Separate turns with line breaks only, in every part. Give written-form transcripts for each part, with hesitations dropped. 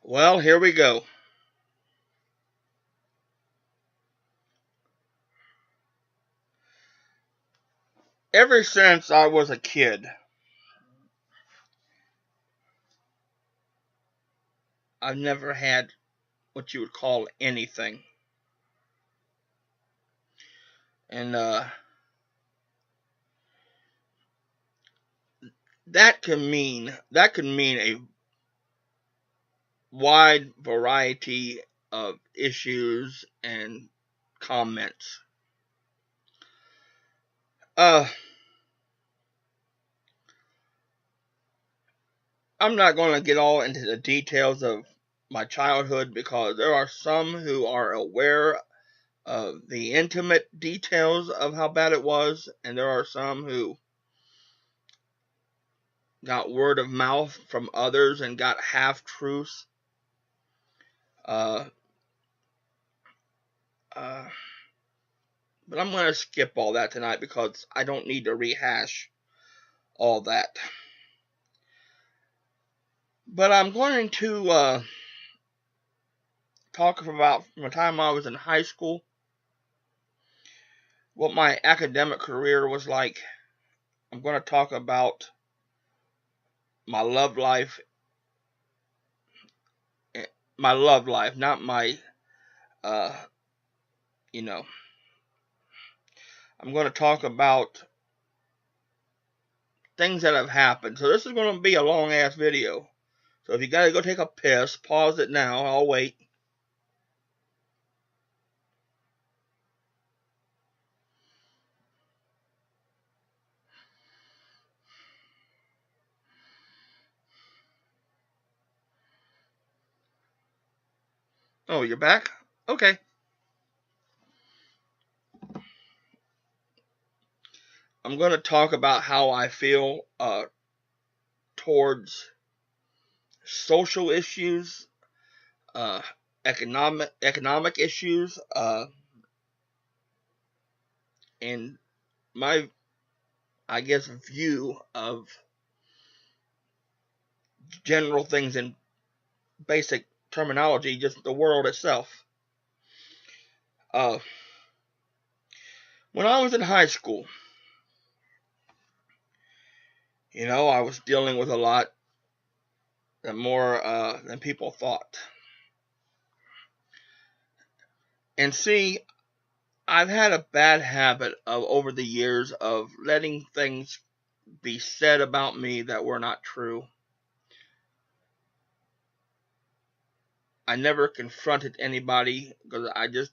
Well, here we go. Ever since I was a kid, I've never had what you would call anything. And that can mean a wide variety of issues and comments. Uh I'm not going to get all into the details of my childhood because there are some who are aware of the intimate details of how bad it was, and there are some who got word of mouth from others and got half truths. Uh, uh, but I'm going to skip all that tonight because I don't need to rehash all that. But I'm going to talk about from the time I was in high school, what my academic career was like. I'm going to talk about my love life, my love life, not my, uh, you know, I'm going to talk about things that have happened. So this is going to be a long ass video. So if you got to go take a piss, pause it now. I'll wait. Oh, you're back? Okay. I'm going to talk about how I feel towards social issues, uh, economic issues, and my, I guess, view of general things in basic terminology, just the world itself. Uh, when I was in high school, I was dealing with a lot more than people thought. And see, I've had a bad habit of over the years of letting things be said about me that were not true. I never confronted anybody because I just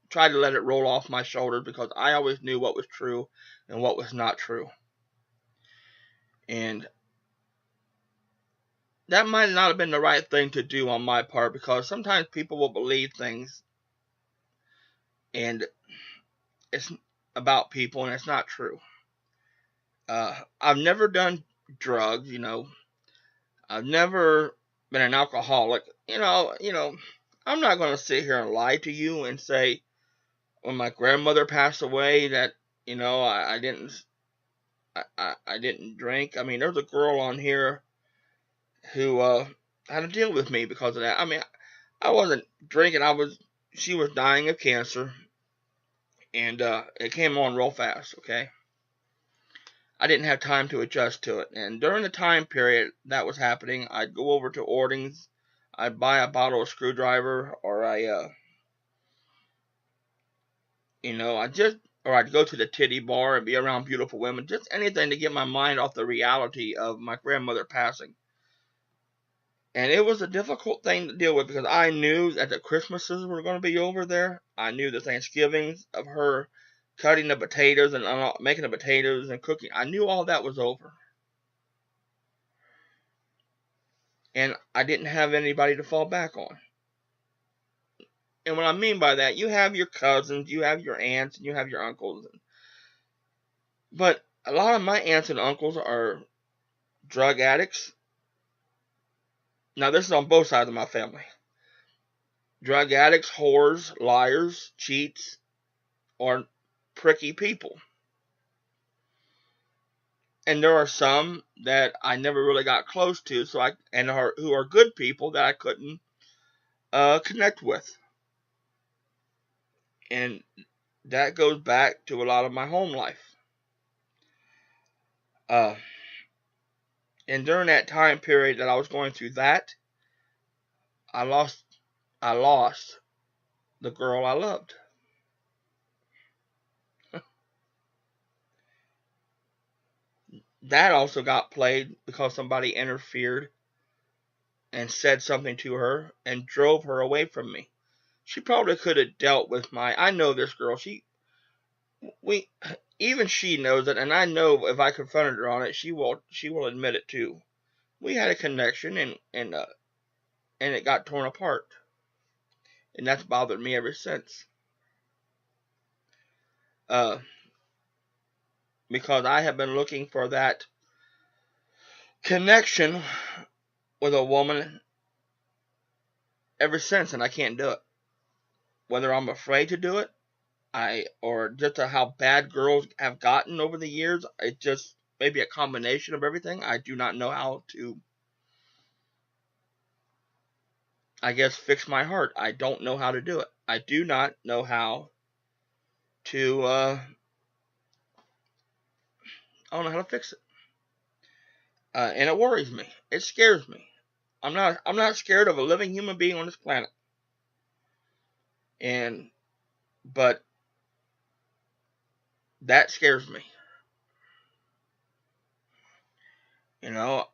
tried to let it roll off my shoulders because I always knew what was true and what was not true. And that might not have been the right thing to do on my part because sometimes people will believe things and it's about people and it's not true. I've never done drugs. I've never been an alcoholic. I'm not going to sit here and lie to you and say when my grandmother passed away that I didn't drink. I mean, there's a girl on here who had to deal with me because of that. I mean, I wasn't drinking. She was dying of cancer, and it came on real fast. Okay, I didn't have time to adjust to it. And during the time period that was happening, I'd go over to Ordings, I'd buy a bottle of screwdriver, or I'd go to the titty bar and be around beautiful women, just anything to get my mind off the reality of my grandmother passing. And it was a difficult thing to deal with because I knew that the Christmases were going to be over there. I knew the Thanksgivings of her cutting the potatoes and making the potatoes and cooking. I knew all that was over. And I didn't have anybody to fall back on. And what I mean by that, you have your cousins, you have your aunts, and you have your uncles. But a lot of my aunts and uncles are drug addicts. Now, this is on both sides of my family. Drug addicts, whores, liars, cheats, or pricky people. and there are some that I never really got close to, who are good people that I couldn't connect with, and that goes back to a lot of my home life. Uh, and during that time period that I was going through that, I lost I lost the girl I loved. That also got played because somebody interfered and said something to her and drove her away from me. She probably could have dealt with I know this girl. We, even she knows it, and I know if I confronted her on it, she will admit it too. We had a connection, and it got torn apart, and that's bothered me ever since. Uh, because I have been looking for that connection with a woman ever since, and I can't do it. Whether I'm afraid to do it, or just how bad girls have gotten over the years, it just maybe a combination of everything. I do not know how to, I guess, fix my heart. I don't know how to do it. I do not know how to. I don't know how to fix it, and it worries me. It scares me. I'm not scared of a living human being on this planet, and but that scares me. You know,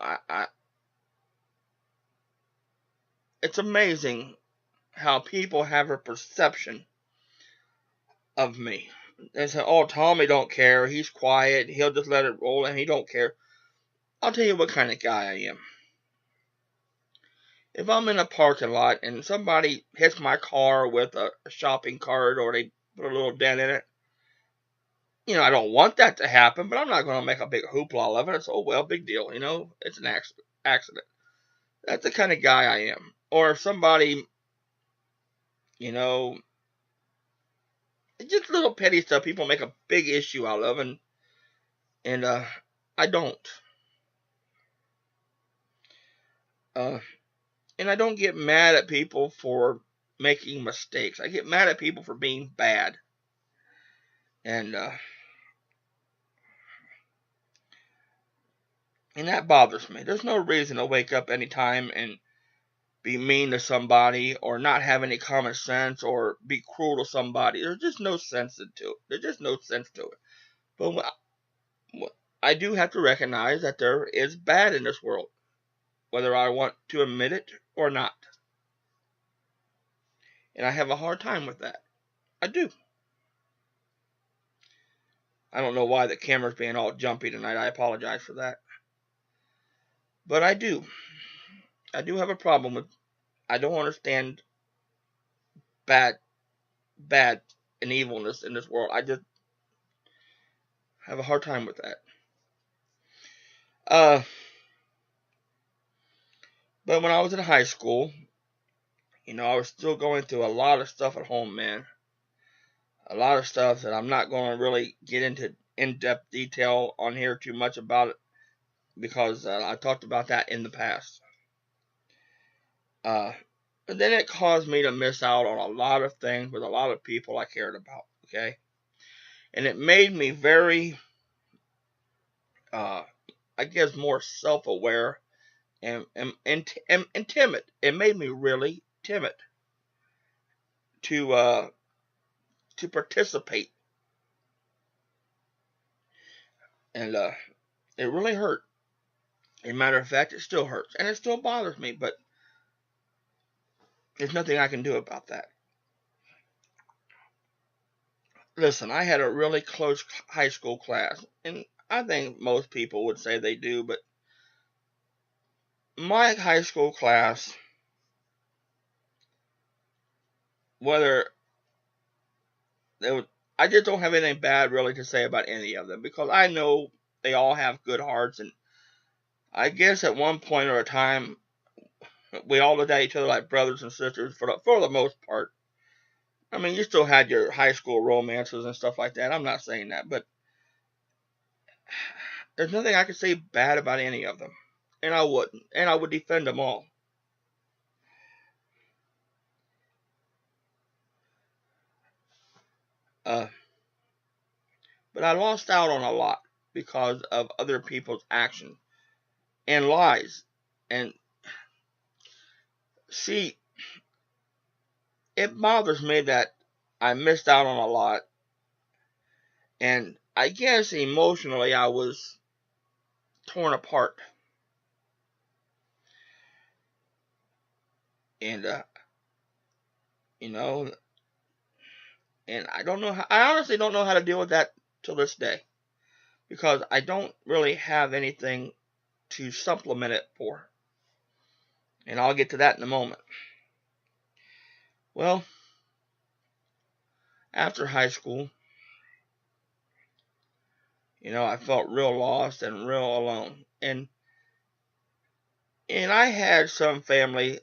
it's amazing how people have a perception of me. They say, "Oh, Tommy don't care. He's quiet. He'll just let it roll, and he don't care." I'll tell you what kind of guy I am. If I'm in a parking lot and somebody hits my car with a shopping cart, or they put a little dent in it, I don't want that to happen, but I'm not going to make a big hoopla of it. It's, oh well, big deal. It's an accident. That's the kind of guy I am. Or if somebody, you know, just little petty stuff people make a big issue out of, and I don't. Uh, and I don't get mad at people for making mistakes. I get mad at people for being bad. And and that bothers me. There's no reason to wake up anytime and be mean to somebody, or not have any common sense, or be cruel to somebody. There's just no sense to it. There's just no sense to it. But I do have to recognize that there is bad in this world, whether I want to admit it or not. And I have a hard time with that. I do. I don't know why the camera's being all jumpy tonight. I apologize for that. But I do. I do have a problem with. I don't understand bad, bad, and evilness in this world. I just have a hard time with that. Uh, but when I was in high school, I was still going through a lot of stuff at home, man. A lot of stuff that I'm not going to really get into in-depth detail on here too much about it, because I talked about that in the past. But then it caused me to miss out on a lot of things with a lot of people I cared about. Okay, and it made me very, I guess, more self-aware and timid. It made me really timid to participate, and it really hurt. As a matter of fact, it still hurts, and it still bothers me. But there's nothing I can do about that. Listen, I had a really close high school class, and I think most people would say they do, but my high school class, whether they would, I just don't have anything bad really to say about any of them, because I know they all have good hearts, and I guess at one point or a time we all looked at each other like brothers and sisters for the most part. I mean, you still had your high school romances and stuff like that. I'm not saying that, but there's nothing I could say bad about any of them. And I wouldn't. And I would defend them all. Uh, but I lost out on a lot because of other people's actions and lies. And see, it bothers me that I missed out on a lot. And I guess emotionally I was torn apart. And, you know, and I honestly don't know how to deal with that till this day. Because I don't really have anything to supplement it for. And I'll get to that in a moment. Well, after high school, I felt real lost and real alone. And I had some family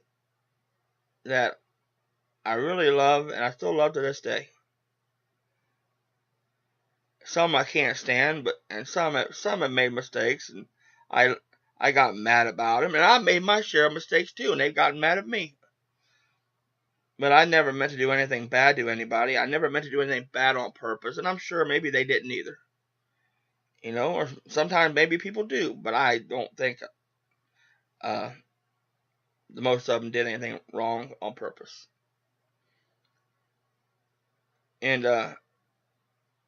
that I really love and I still love to this day. Some I can't stand, and some have made mistakes, and I I got mad about them, and I made my share of mistakes too, and they've gotten mad at me. But I never meant to do anything bad to anybody. I never meant to do anything bad on purpose, and I'm sure maybe they didn't either. Or sometimes maybe people do, but I don't think uh, the most of them did anything wrong on purpose. And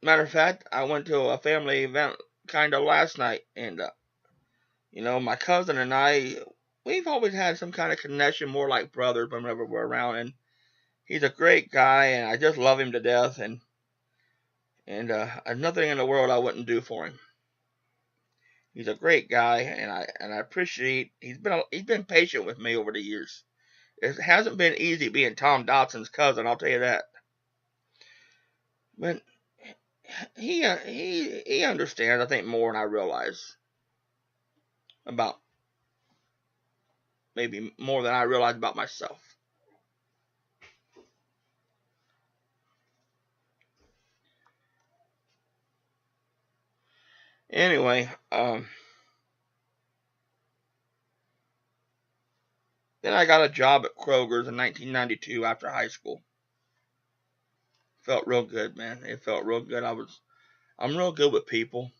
matter of fact, I went to a family event kind of last night, and my cousin and we've always had some kind of connection, more like brothers whenever we're around, and he's a great guy, and I just love him to death, and nothing in the world I wouldn't do for him. He's a great guy, and I appreciate he's been patient with me over the years. It hasn't been easy being Tom Dotson's cousin, I'll tell you that. But he understands, I think, more than I realize about maybe more than I realize about myself. Anyway, then I got a job at Kroger's in 1992 after high school. Felt real good, man. It felt real good. I'm real good with people.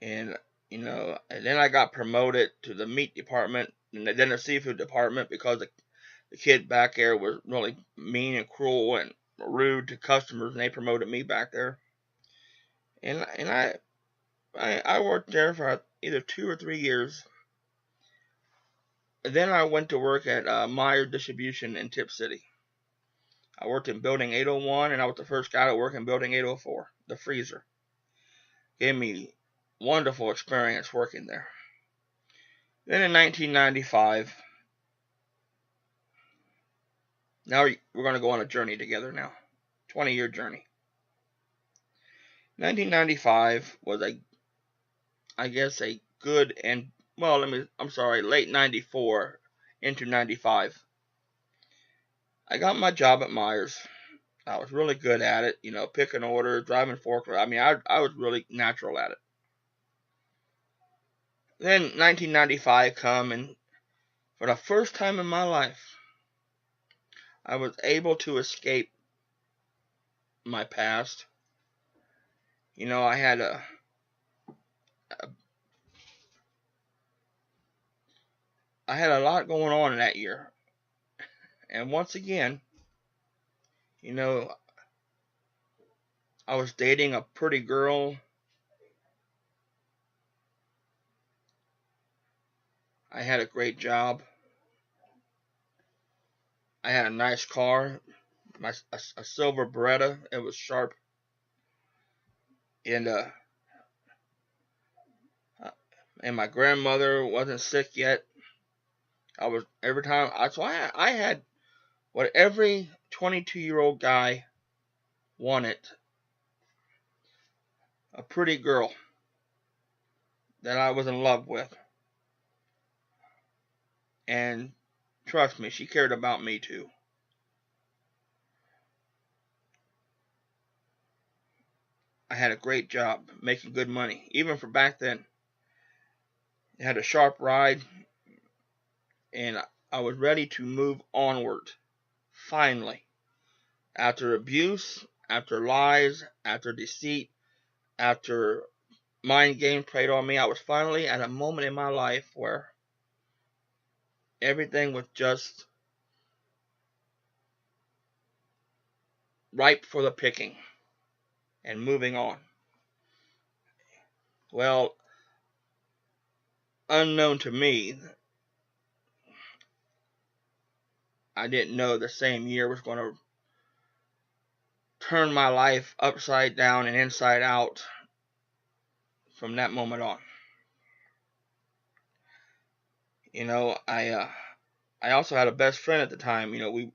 And and then I got promoted to the meat department and then the seafood department because the kid back there was really mean and cruel and rude to customers, and they promoted me back there. And I worked there for either 2 or 3 years. And then I went to work at Meyer Distribution in Tip City. I worked in Building 801, and I was the first guy to work in Building 804, the freezer. Gave me wonderful experience working there. Then in 1995, now we're going to go on a journey together now, 20-year journey. 1995 was I guess a good and, well, late 94 into 95. I got my job at Myers. I was really good at it, picking orders, driving forklift. I was really natural at it. Then 1995 come, and for the first time in my life, I was able to escape my past. I had I had a lot going on in that year. And once again, I was dating a pretty girl. I had a great job. I had a nice car, a silver Beretta. It was sharp. And my grandmother wasn't sick yet. I was every time I had what every 22-year-old guy wanted: a pretty girl that I was in love with. And trust me, she cared about me too. I had a great job, making good money, even for back then. I had a sharp ride, and I was ready to move onward. Finally, after abuse, after lies, after deceit, after mind games played on me, I was finally at a moment in my life where everything was just ripe for the picking and moving on. Well, unknown to me, I didn't know the same year was going to turn my life upside down and inside out from that moment on. You know, I also had a best friend at the time. You know, we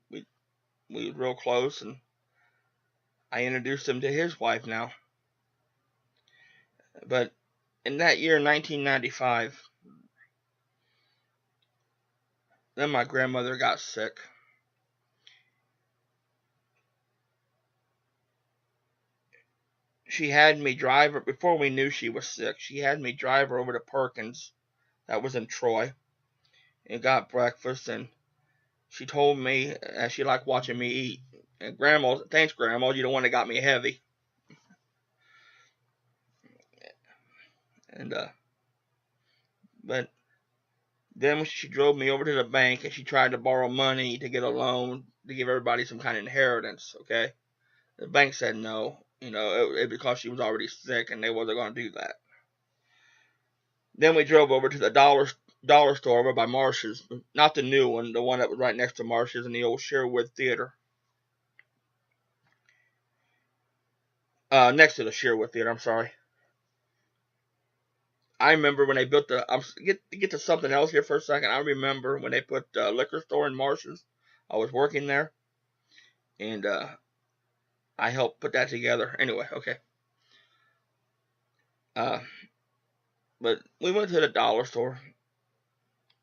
were real close, and I introduced him to his wife now. But in that year, 1995, then my grandmother got sick. She had me drive her, before we knew she was sick, she had me drive her over to Perkins, that was in Troy, and got breakfast, and she told me she liked watching me eat. And Grandma, thanks Grandma, you're the one that got me heavy. And but then when she drove me over to the bank and she tried to borrow money to get a loan to give everybody some kind of inheritance, okay? The bank said no, you know, it because she was already sick and they wasn't going to do that. Then we drove over to the dollar store over by Marsh's, not the new one, the one that was right next to Marsh's in the old Sherwood Theater. Next to the Sherwood Theater, I'm sorry. I remember when they built get to something else here for a second. I remember when they put the liquor store in Marsh's. I was working there, and I helped put that together. Anyway, okay. Uh, but we went to the dollar store,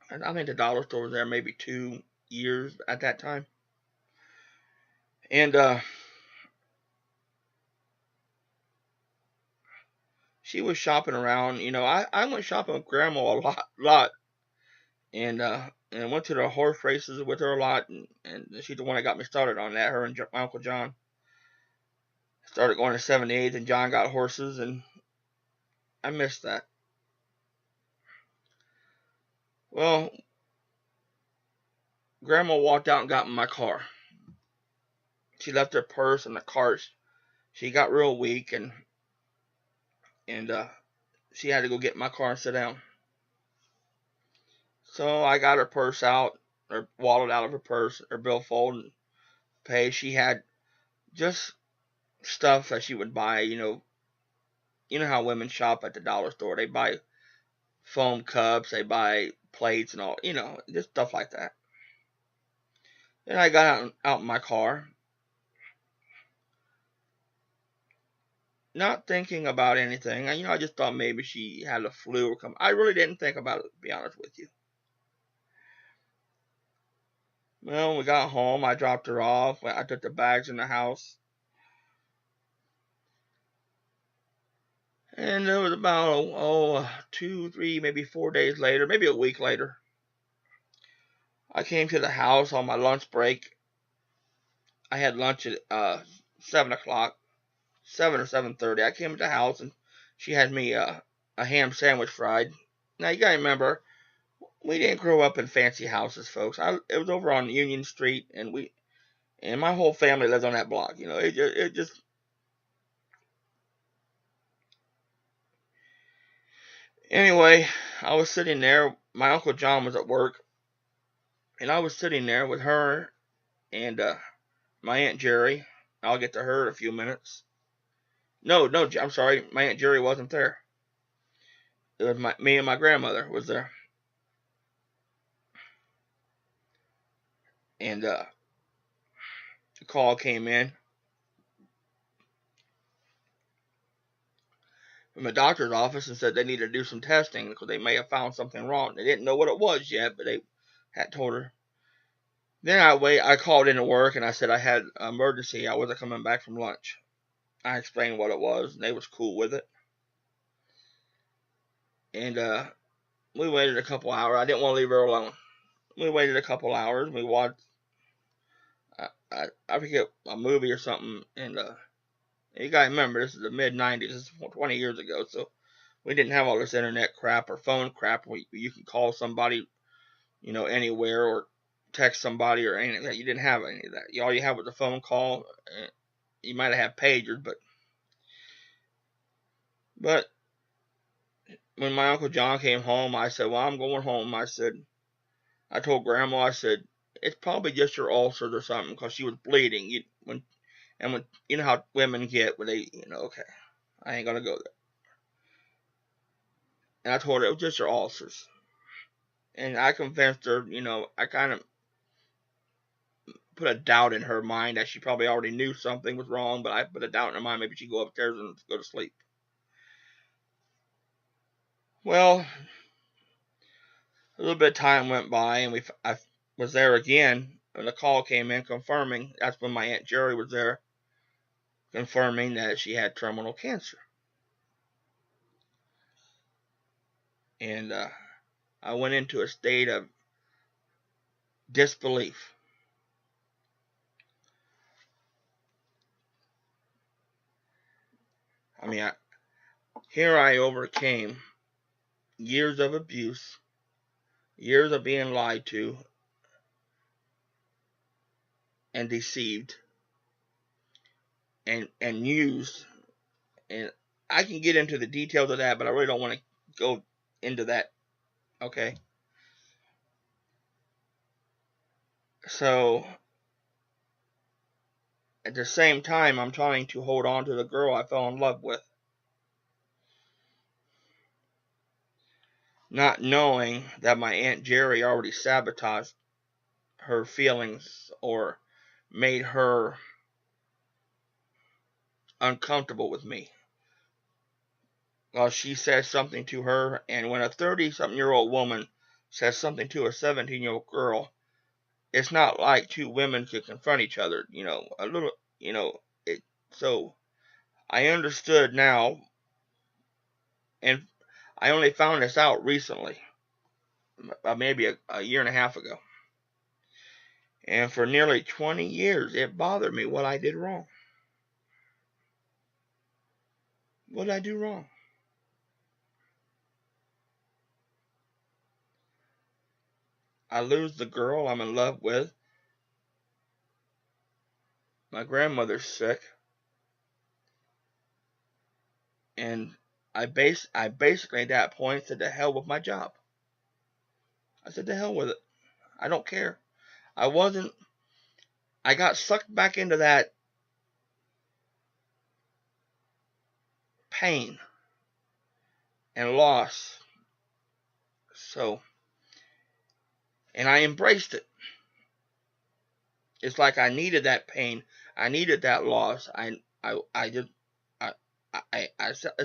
and I think the dollar store was there maybe 2 years at that time. And she was shopping around. You know, I went shopping with Grandma a lot, and went to the horse races with her a lot, and she's the one that got me started on that. Her and my Uncle John started going to 78th, and John got horses, and I missed that. Well, Grandma walked out and got in my car. She left her purse in the car. She got real weak, and she had to go get in my car and sit down. So I got her purse out, her wallet out of her purse, her billfold, and pay. She had just stuff that she would buy. You know how women shop at the dollar store. They buy foam cups, they buy plates and all. You know, just stuff like that. Then I got out in my car, not thinking about anything. I just thought maybe she had a flu or something. I really didn't think about it, to be honest with you. Well, we got home. I dropped her off. I took the bags in the house. And it was about, 2, 3, maybe 4 days later, maybe a week later, I came to the house on my lunch break. I had lunch at 7 o'clock, 7 or 7:30. I came to the house and she had me a ham sandwich fried. Now you gotta remember, we didn't grow up in fancy houses, folks. It was over on Union Street, and my whole family lived on that block. You know, it just. Anyway, I was sitting there. My Uncle John was at work, and I was sitting there with her and my Aunt Jerry. I'll get to her in a few minutes. No, I'm sorry. My Aunt Jerry wasn't there. It was me and my grandmother was there. And the call came in from the doctor's office and said they needed to do some testing because they may have found something wrong. They didn't know what it was yet, but they had told her. Then I called into work and I said I had an emergency. I wasn't coming back from lunch. I explained what it was, and they was cool with it. And we waited a couple hours. I didn't want to leave her alone. We waited a couple hours. We watched, I forget, a movie or something. And you gotta remember, this is the mid '90s. This is 20 years ago, so we didn't have all this internet crap or phone crap where you can call somebody, anywhere, or text somebody or anything like that. You didn't have any of that. All you had was a phone call. You might have had pagers, but when my Uncle John came home, I said, well, I'm going home. I told Grandma, I said, it's probably just your ulcers or something, because she was bleeding. When you know how women get when they, okay, I ain't gonna go there. And I told her it was just your ulcers. And I convinced her, I kind of put a doubt in her mind that she probably already knew something was wrong, but I put a doubt in her mind maybe she'd go upstairs and go to sleep. Well, a little bit of time went by, and I was there again, and the call came in confirming. That's when my Aunt Jerry was there, confirming that she had terminal cancer. And I went into a state of disbelief. I mean, here I overcame years of abuse, years of being lied to and deceived and used. And I can get into the details of that, but I really don't want to go into that. Okay. So at the same time, I'm trying to hold on to the girl I fell in love with, not knowing that my Aunt Jerry already sabotaged her feelings or made her uncomfortable with me. Well, she says something to her, and when a 30-something-year-old woman says something to a 17-year-old girl, it's not like two women could confront each other, a little, so I understood now, and I only found this out recently, maybe a year and a half ago. And for nearly 20 years, it bothered me what I did wrong. What did I do wrong? I lose the girl I'm in love with. My grandmother's sick. And I basically at that point said, to hell with my job. I said, to hell with it. I don't care. I got sucked back into that pain and loss. So, and I embraced it. It's like I needed that pain. I needed that loss. It's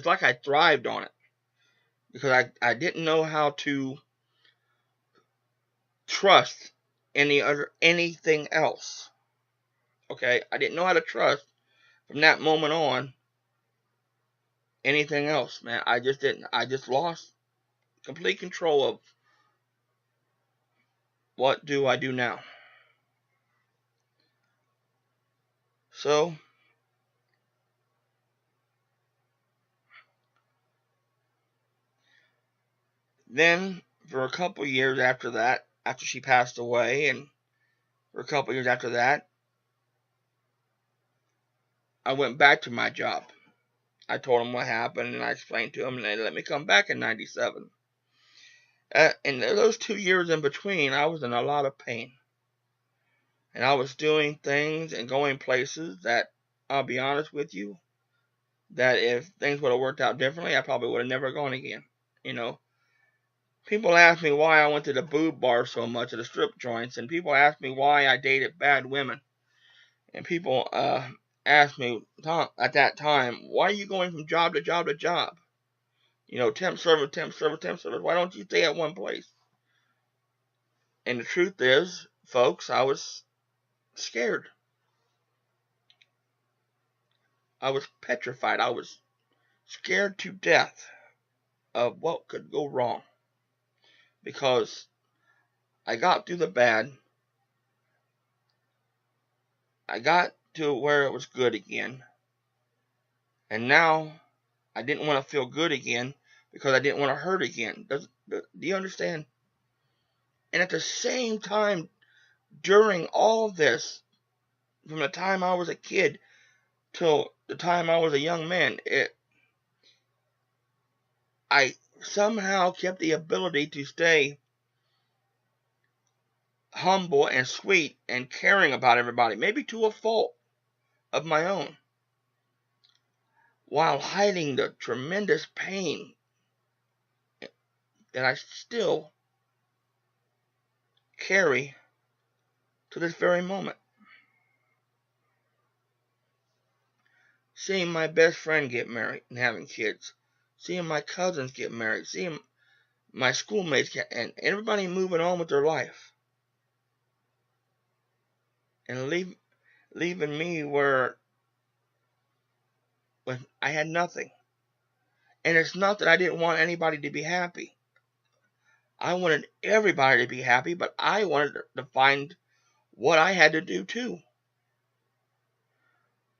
like I thrived on it, because I didn't know how to trust anything else. Okay, I didn't know how to trust from that moment on anything else, man. I just didn't. I just lost complete control of what do I do now. So then, for a couple years after that, after she passed away, and for a couple years after that, I went back to my job. I told them what happened, and I explained to them, and they let me come back in '97. And those 2 years in between, I was in a lot of pain. And I was doing things and going places that, I'll be honest with you, that if things would have worked out differently, I probably would have never gone again. People ask me why I went to the boob bar so much, at the strip joints, and people ask me why I dated bad women. And people asked me at that time, why are you going from job to job to job? Temp service, temp service, temp service. Why don't you stay at one place? And the truth is, folks, I was scared. I was petrified. I was scared to death of what could go wrong, because I got through the bad. I got to where it was good again. And now I didn't want to feel good again because I didn't want to hurt again. Do you understand? And at the same time, during all this, from the time I was a kid till the time I was a young man, I somehow kept the ability to stay humble and sweet and caring about everybody, maybe to a fault of my own, while hiding the tremendous pain that I still carry to this very moment. Seeing my best friend get married and having kids, seeing my cousins get married, seeing my schoolmates and everybody moving on with their life, and leaving me where when I had nothing. And it's not that I didn't want anybody to be happy. I wanted everybody to be happy, but I wanted to find what I had to do too.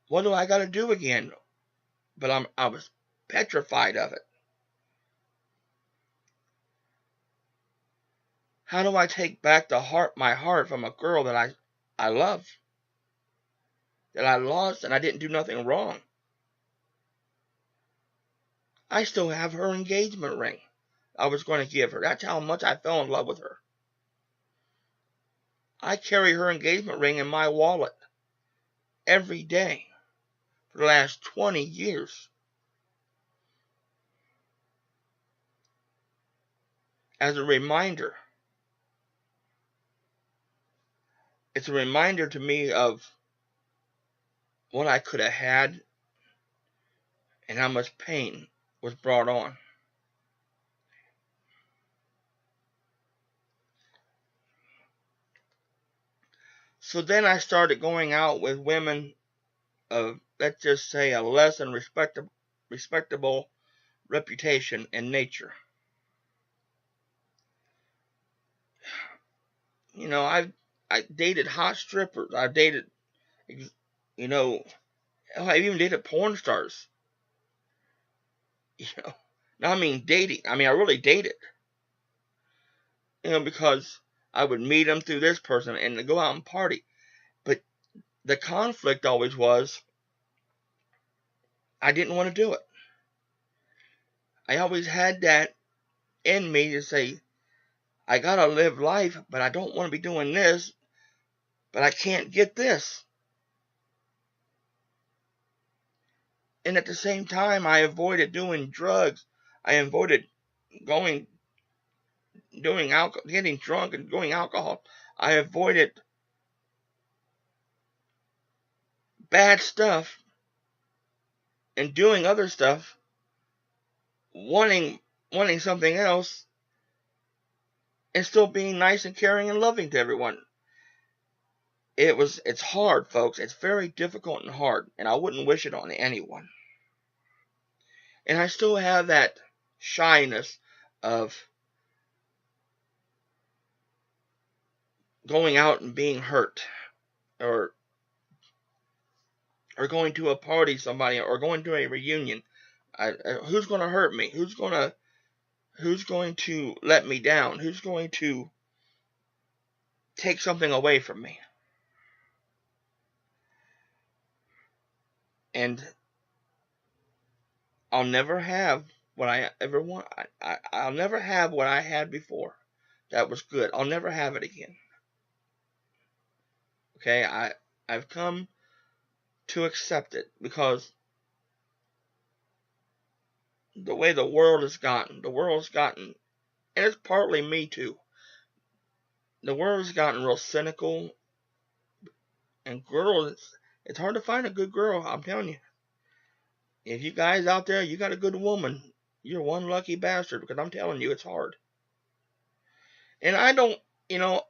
What do I got to do again? But I was petrified of it. How do I take back my heart from a girl that I love, that I lost, and I didn't do nothing wrong? I still have her engagement ring I was going to give her. That's how much I fell in love with her. I carry her engagement ring in my wallet every day for the last 20 years as a reminder. It's a reminder to me of what I could have had and how much pain was brought on. So then I started going out with women of, let's just say, a less than respectable reputation and nature. You know, I dated hot strippers. I dated, you know, I even dated porn stars. You know, now I mean dating. I mean I really dated. You know, because I would meet them through this person and go out and party. But the conflict always was I didn't want to do it. I always had that in me to say, I gotta live life, but I don't want to be doing this, but I can't get this. And at the same time, I avoided doing drugs. I avoided getting drunk and doing alcohol. I avoided bad stuff and doing other stuff, wanting something else, and still being nice and caring and loving to everyone. It's hard, folks. It's very difficult and hard, and I wouldn't wish it on anyone. And I still have that shyness of going out and being hurt, or going to a party somebody, or going to a reunion. Who's going to hurt me? Who's going to let me down? Who's going to take something away from me? And I'll never have what I ever want. I'll never have what I had before. That was good. I'll never have it again. Okay, I've come to accept it, because the way the world has gotten, and it's partly me too. The world has gotten real cynical, and girls, it's hard to find a good girl. I'm telling you. If you guys out there, you got a good woman, you're one lucky bastard, because I'm telling you, it's hard. And I don't, you know,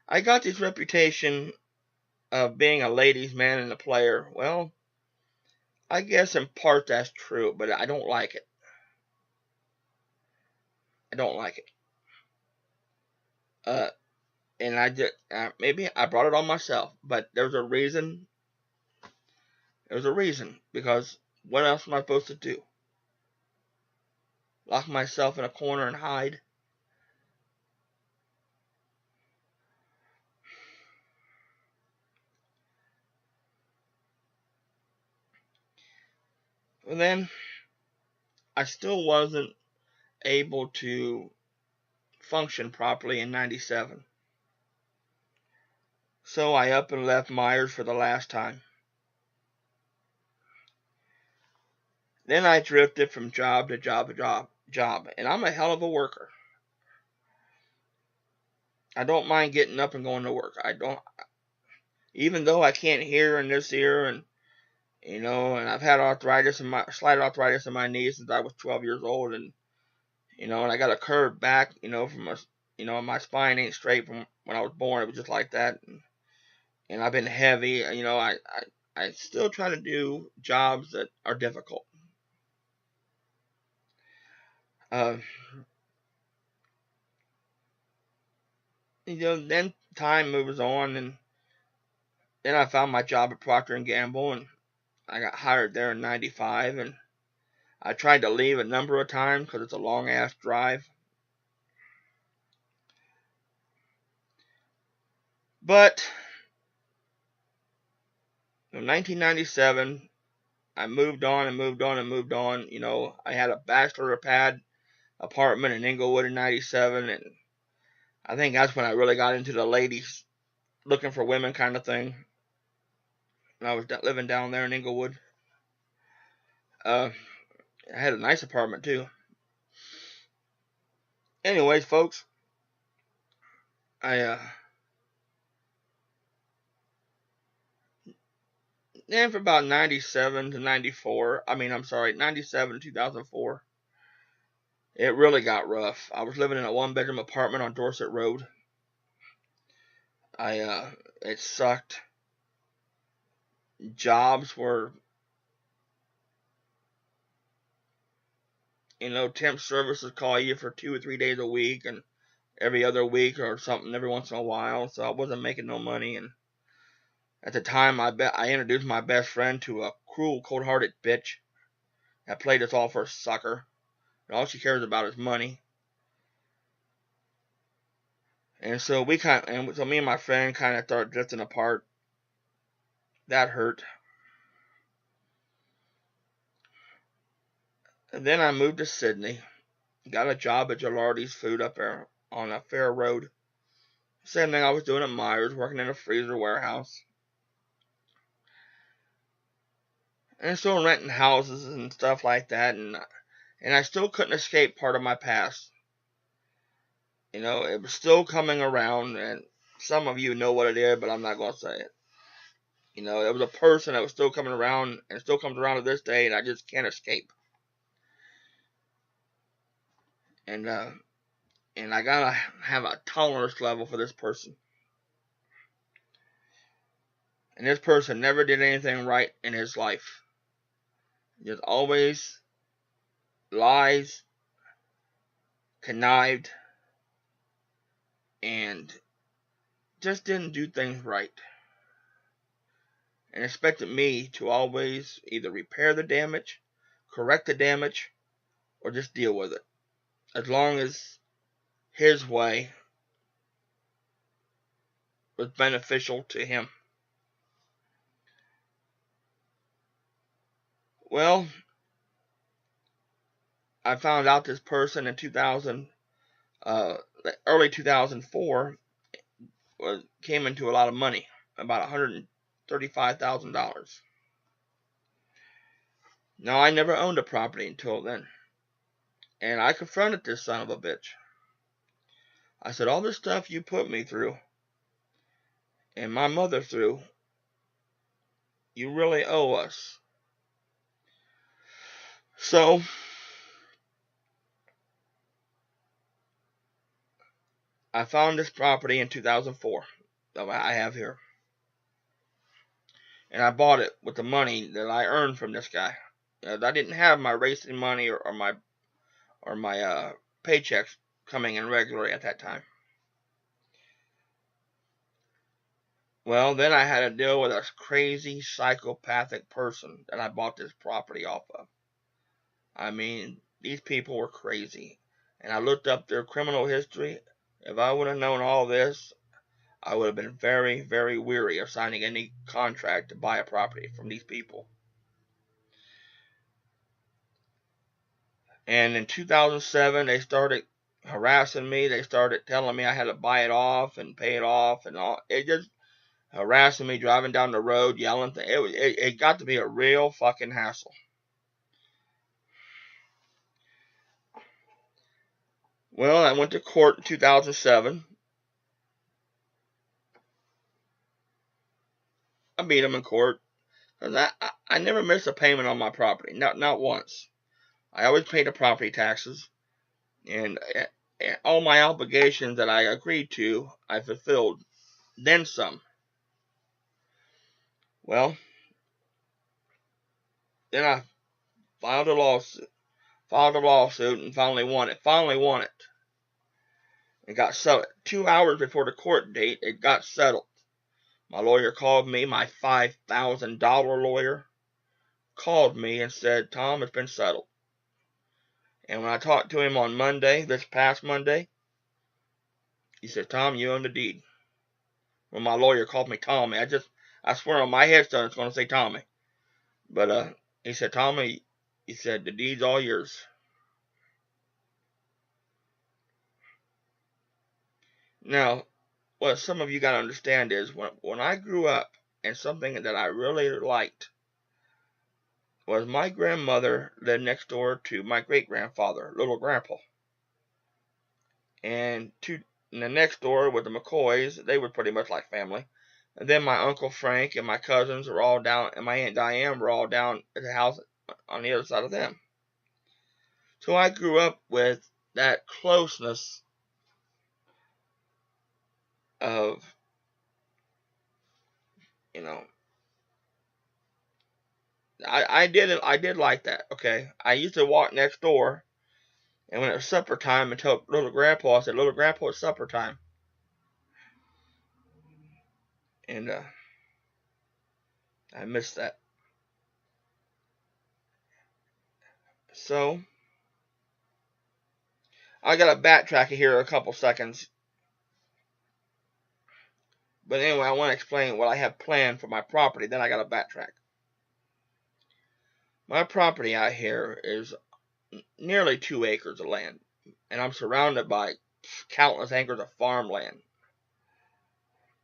I got this reputation of being a ladies' man and a player. Well, I guess in part that's true, but I don't like it. I don't like it. Uh, and I just maybe I brought it on myself, but there's a reason. There's a reason because what else am I supposed to do? Lock myself in a corner and hide? And then I still wasn't able to function properly in '97. So I up and left Myers for the last time. Then I drifted from job to job to job, and I'm a hell of a worker. I don't mind getting up and going to work. I don't, even though I can't hear in this ear, and and I've had slight arthritis in my knees since I was 12 years old, and and I got a curved back, from my spine ain't straight from when I was born. It was just like that, and I've been heavy. I still try to do jobs that are difficult. Uh, then time moves on, and then I found my job at Procter and Gamble, and I got hired there in '95, and I tried to leave a number of times because it's a long ass drive. But in 1997, I moved on and moved on and moved on. I had a bachelor pad apartment in Inglewood in '97, and I think that's when I really got into the ladies looking for women kind of thing. And I was living down there in Inglewood. I had a nice apartment too. Anyways, folks, I then for about '97 to '94. I'm sorry, '97 to 2004. It really got rough. I was living in a one-bedroom apartment on Dorset Road. It sucked. Jobs were, temp services call you for 2 or 3 days a week, and every other week or something every once in a while. So I wasn't making no money, and at the time, I introduced my best friend to a cruel, cold-hearted bitch that played us all for a sucker. And all she cares about is money. And so me and my friend kind of started drifting apart. That hurt. And then I moved to Sydney. Got a job at Gilardi's Food up there on a Fair Road. Same thing I was doing at Myers, working in a freezer warehouse. And still renting houses and stuff like that. And I still couldn't escape part of my past. It was still coming around, and some of you know what it is, but I'm not going to say it. It was a person that was still coming around, and still comes around to this day, and I just can't escape. And I gotta have a tolerance level for this person. And this person never did anything right in his life. Just always lies, connived, and just didn't do things right. And expected me to always either repair the damage, correct the damage, or just deal with it. As long as his way was beneficial to him. Well, I found out this person in early 2004, came into a lot of money, about $135,000. Now, I never owned a property until then, and I confronted this son of a bitch. I said, all this stuff you put me through, and my mother through, you really owe us. So, I found this property in 2004 that I have here. and I bought it with the money that I earned from this guy. I didn't have my racing money or my paychecks coming in regularly at that time. Well, then I had to deal with a crazy psychopathic person that I bought this property off of. I mean, these people were crazy. And I looked up their criminal history. If I would have known all this, I would have been very, very weary of signing any contract to buy a property from these people. And in 2007, they started harassing me. They started telling me I had to buy it off and pay it off and all. It just harassing me, driving down the road, yelling. It got to be a real fucking hassle. Well, I went to court in 2007. I beat them in court. I never missed a payment on my property. Not once. I always paid the property taxes. And all my obligations that I agreed to, I fulfilled. Then some. Well, then I filed a lawsuit and finally won it. It got settled. 2 hours before the court date, it got settled. My lawyer called me, my $5,000 lawyer called me and said, Tom, it's been settled. And when I talked to him on Monday, this past Monday, he said, Tom, you own the deed. When my lawyer called me Tommy, I swear on my headstone it's going to say Tommy. But he said, Tommy, he said, the deed's all yours. Now, what some of you got to understand is when I grew up, and something that I really liked was my grandmother lived next door to my great-grandfather, little grandpa. And the next door with the McCoys, they were pretty much like family. And then my Uncle Frank and my cousins were all down, and my Aunt Diane were all down at the house on the other side of them. So I grew up with that closeness of, you know, I did like that, okay? I used to walk next door, and when it was supper time, and tell little grandpa, I said, little grandpa, it's supper time. And I missed that. So I got to backtrack here a couple seconds. But anyway, I want to explain what I have planned for my property. Then I got to backtrack. My property out here is nearly 2 acres of land. And I'm surrounded by countless acres of farmland.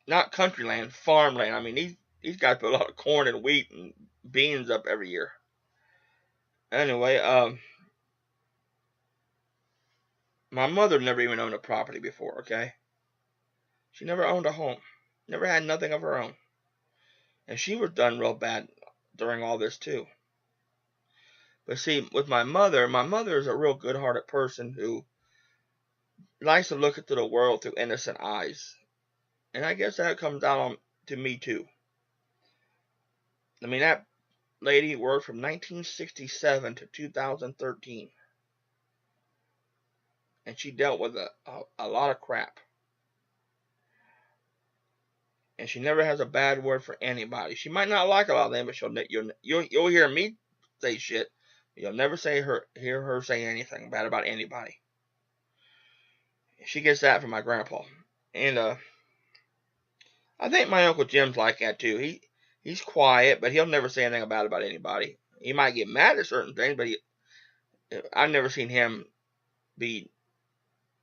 Not country land, farmland. I mean, these guys put a lot of corn and wheat and beans up every year. Anyway, my mother never even owned a property before, okay? She never owned a home. Never had nothing of her own. And she was done real bad during all this too. But see, with my mother is a real good-hearted person who likes to look into the world through innocent eyes. And I guess that comes down to me too. I mean, that lady worked from 1967 to 2013. And she dealt with a lot of crap. And she never has a bad word for anybody. She might not like a lot of them, but you'll hear me say shit. You'll never hear her say anything bad about anybody. She gets that from my grandpa. And I think my Uncle Jim's like that too. He's quiet, but he'll never say anything about anybody. He might get mad at certain things, but I've never seen him be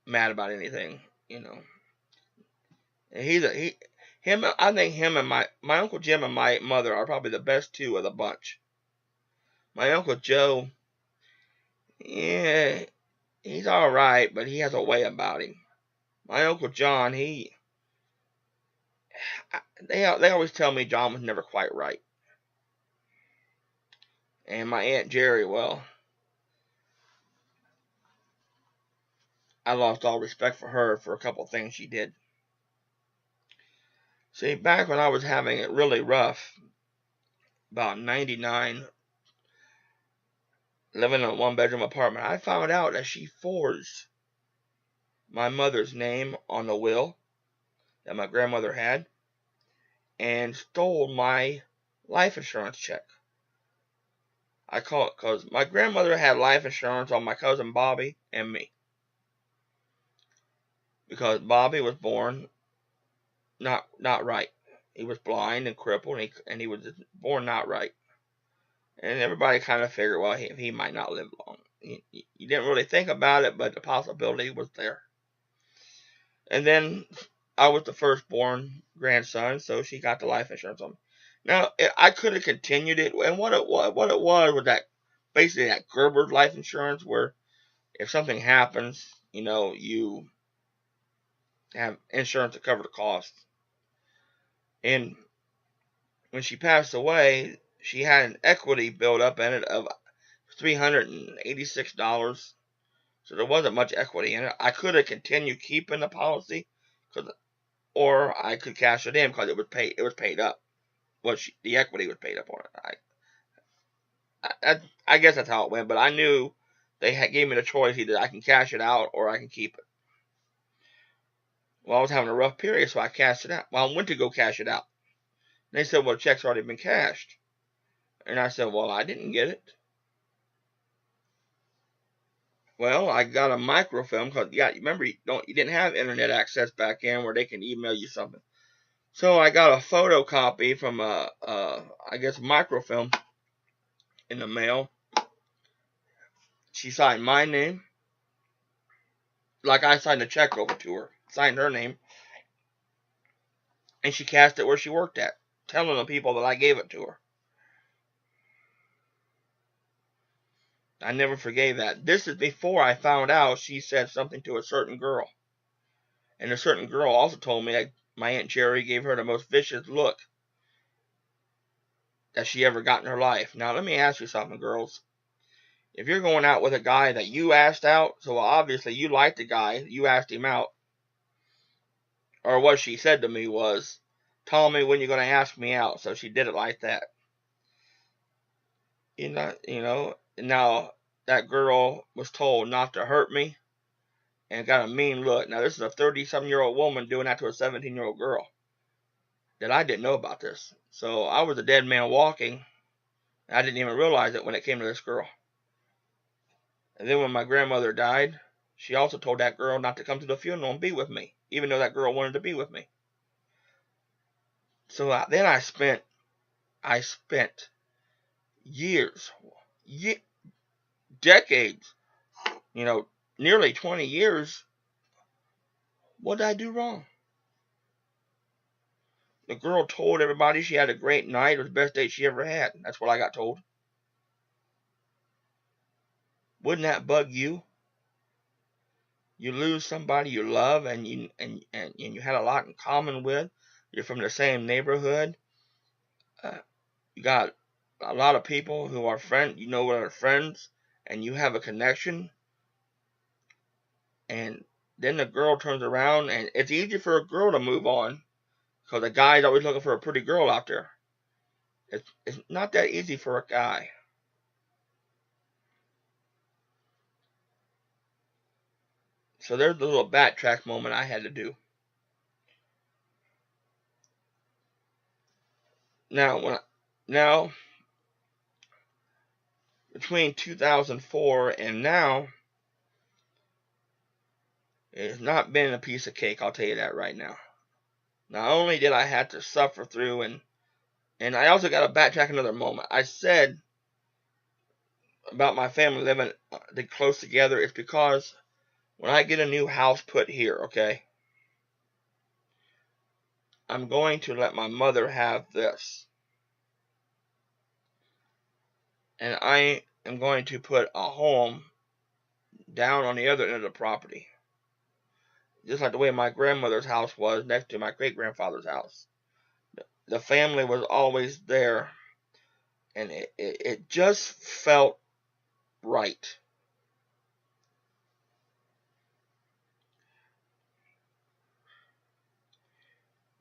mad about anything, you know. And I think him and my Uncle Jim and my mother are probably the best two of the bunch. My Uncle Joe, yeah, he's all right, but he has a way about him. My Uncle John, they always tell me John was never quite right. And my Aunt Jerry, well, I lost all respect for her for a couple of things she did. See, back when I was having it really rough, about 99, living in a one-bedroom apartment. I found out that she forged my mother's name on the will that my grandmother had and stole my life insurance check. I call it because my grandmother had life insurance on my cousin Bobby and me. Because Bobby was born not right. He was blind and crippled, and he was born not right. And everybody kind of figured, well, he might not live long. You didn't really think about it, but the possibility was there. And then I was the firstborn grandson, so she got the life insurance on me. Now, I could have continued it, and what it was that basically that Gerber's life insurance, where if something happens, you have insurance to cover the costs. And when she passed away, she had an equity built up in it of $386. So there wasn't much equity in it. I could have continued keeping the policy, or I could cash it in because it was paid up. Well, the equity was paid up on it. I guess that's how it went. But I knew they gave me the choice: either I can cash it out or I can keep it. Well, I was having a rough period, so I cashed it out. Well, I went to go cash it out. They said, well, the check's already been cashed. And I said, well, I didn't get it. Well, I got a microfilm because, remember, you didn't have internet access back in where they can email you something. So I got a photocopy from I guess, microfilm in the mail. She signed my name, like I signed a check over to her, signed her name, and she cashed it where she worked at, telling the people that I gave it to her. I never forgave that. This is before I found out she said something to a certain girl. And a certain girl also told me that my Aunt Jerry gave her the most vicious look that she ever got in her life. Now, let me ask you something, girls. If you're going out with a guy that you asked out, so obviously you liked the guy, you asked him out, or what she said to me was, tell me when you're going to ask me out. So she did it like that. Now that girl was told not to hurt me and got a mean look. Now, this is a 30-something-year-old woman doing that to a 17-year-old girl. That I didn't know about this. So I was a dead man walking. I didn't even realize it when it came to this girl. And then when my grandmother died, she also told that girl not to come to the funeral and be with me, even though that girl wanted to be with me. So then I spent years, decades, nearly 20 years. What did I do wrong? The girl told everybody she had a great night. It was the best date she ever had. That's what I got told. Wouldn't that bug you? You lose somebody you love and you had a lot in common with. You're from the same neighborhood. You got a lot of people who are friends. What are friends, and you have a connection. And then the girl turns around, and it's easy for a girl to move on because a guy's always looking for a pretty girl out there. It's not that easy for a guy. So there's the little backtrack moment I had to do. Now between 2004 and now, it's not been a piece of cake, I'll tell you that right now. Not only did I have to suffer through, and I also got to backtrack another moment. I said about my family living close together, it's because when I get a new house put here, okay, I'm going to let my mother have this. And I am going to put a home down on the other end of the property. Just like the way my grandmother's house was next to my great-grandfather's house. The family was always there. And it just felt right.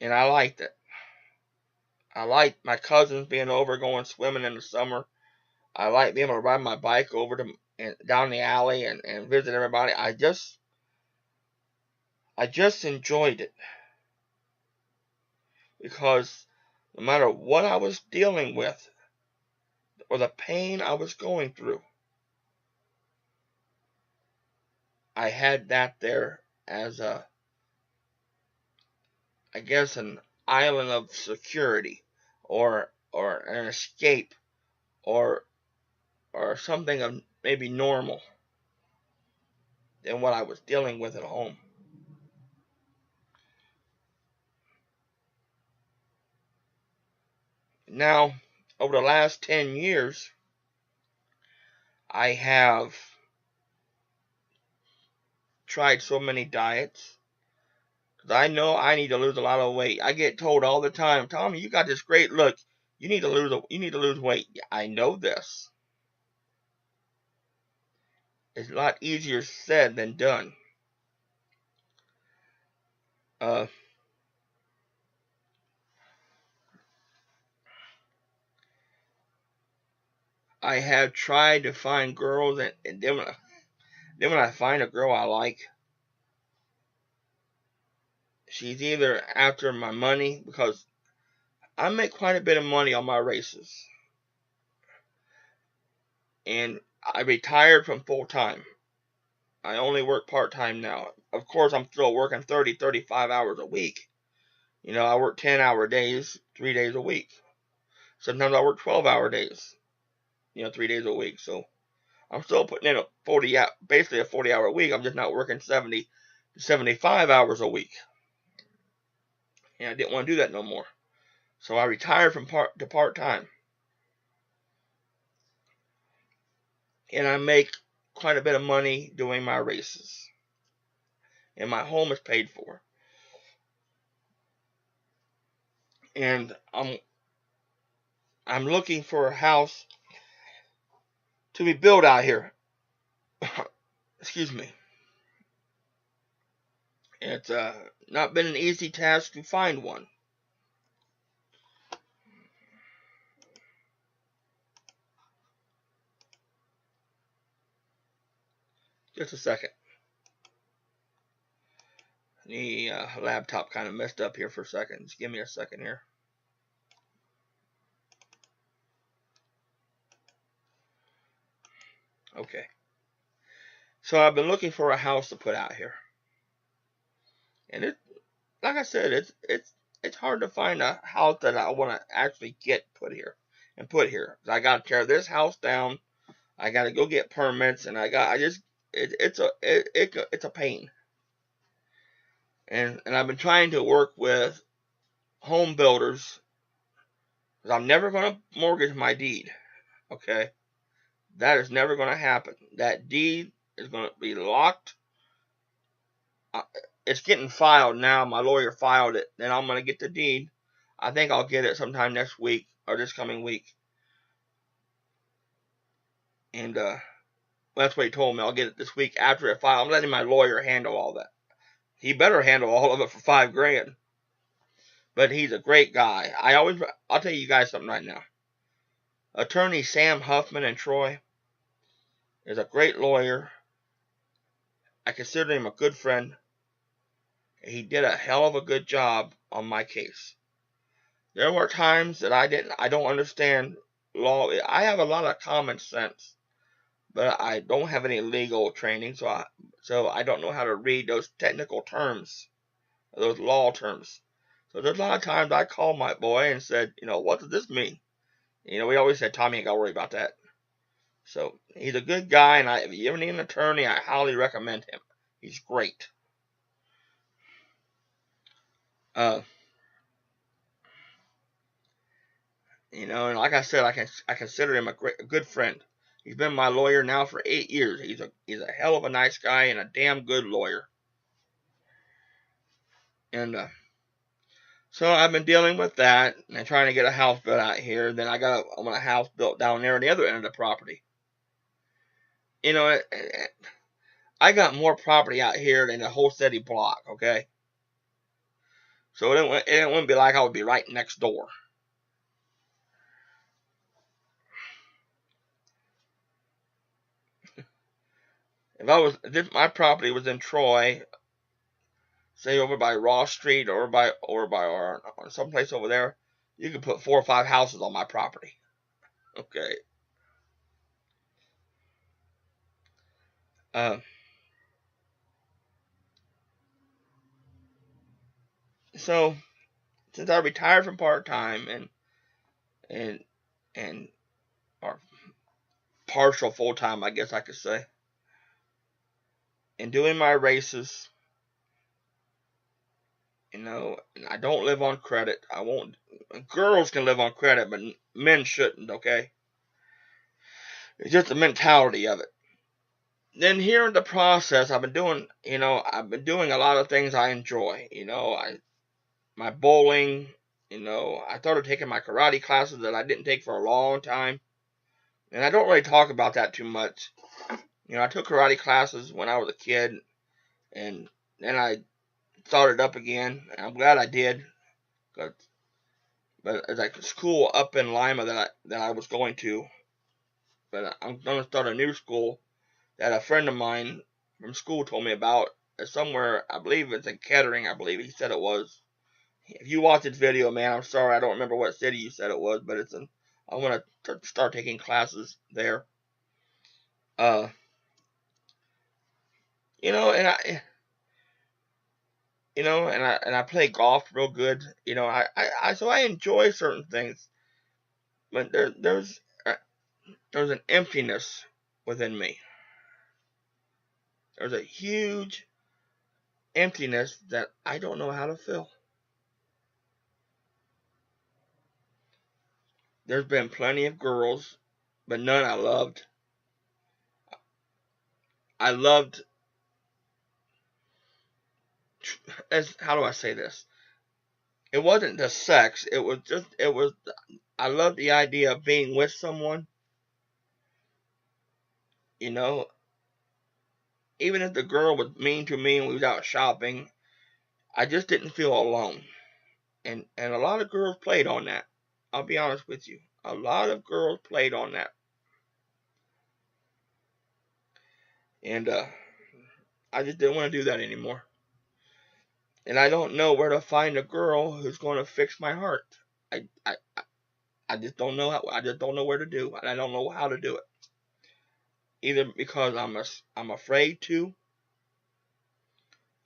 And I liked it. I like my cousins being over, going swimming in the summer. I like being able to ride my bike over to and down the alley and visit everybody. I just enjoyed it because no matter what I was dealing with or the pain I was going through, I had that there as I guess an island of security or an escape or something of maybe normal than what I was dealing with at home. Now, over the last 10 years, I have tried so many diets because I know I need to lose a lot of weight. I get told all the time, Tommy, you got this great look. You need to lose weight. I know this. It's a lot easier said than done. Uh, I have tried to find girls, and then when I find a girl I like, she's either after my money because I make quite a bit of money on my races, and I retired from full time. I only work part time now. Of course, I'm still working 30, 35 hours a week. I work 10-hour days, 3 days a week. Sometimes I work 12-hour days, 3 days a week. So I'm still putting in basically a 40-hour week. I'm just not working 70 to 75 hours a week. And I didn't want to do that no more. So I retired from part time. And I make quite a bit of money doing my races. And my home is paid for. And I'm looking for a house to be built out here. Excuse me. It's not been an easy task to find one. Just a second. The laptop kind of messed up here for a second. Just give me a second here. Okay. So I've been looking for a house to put out here. And like I said, it's hard to find a house that I want to actually get put here. I got to tear this house down. I got to go get permits, and it's a pain. And I've been trying to work with home builders because I'm never going to mortgage my deed. Okay, that is never going to happen. That deed is going to be locked. It's getting filed now. My lawyer filed it. Then I'm going to get the deed. I think I'll get it sometime next week or this coming week. And that's what he told me. I'll get it this week after it filed. I'm letting my lawyer handle all that. He better handle all of it for $5,000. But he's a great guy. I'll tell you guys something right now. Attorney Sam Huffman in Troy is a great lawyer. I consider him a good friend. He did a hell of a good job on my case. There were times that I don't understand law. I have a lot of common sense, but I don't have any legal training, so I don't know how to read those technical terms, those law terms. So there's a lot of times I called my boy and said, what does this mean? We always said, Tommy, ain't got to worry about that. So he's a good guy, and if you ever need an attorney, I highly recommend him. He's great. And like I said, I consider him a good friend. He's been my lawyer now for 8 years. He's a hell of a nice guy and a damn good lawyer. And so I've been dealing with that and trying to get a house built out here. Then I want a house built down there on the other end of the property. I got more property out here than the whole city block. Okay, so it wouldn't be like I would be right next door. If my property was in Troy, say over by Ross Street or someplace over there, you could put 4 or 5 houses on my property. Okay. Uh, so since I retired from part time and and or partial full time, I guess I could say, and doing my races, and I don't live on credit. I won't. Girls can live on credit, but men shouldn't. Okay, it's just the mentality of it. Then here in the process, I've been doing a lot of things I enjoy. My bowling. I started taking my karate classes that I didn't take for a long time, and I don't really talk about that too much. I took karate classes when I was a kid, and then I started up again. And I'm glad I did, but it's like a school up in Lima that I was going to, but I'm gonna start a new school that a friend of mine from school told me about. It's somewhere, I believe it's in Kettering. I believe he said it was. If you watch this video, man, I'm sorry I don't remember what city you said it was, but I want to start taking classes there. Uh, and I play golf real good. So I enjoy certain things, but there's an emptiness within me. There's a huge emptiness that I don't know how to fill. There's been plenty of girls, but none I loved. I loved, how do I say this? It wasn't the sex. I loved the idea of being with someone, you know, even if the girl was mean to me and we was out shopping, I just didn't feel alone. And a lot of girls played on that. I'll be honest with you. A lot of girls played on that. And I just didn't want to do that anymore. And I don't know where to find a girl who's going to fix my heart. I I I just don't know I just don't know where to do, and I don't know how to do it. Either because I'm afraid to,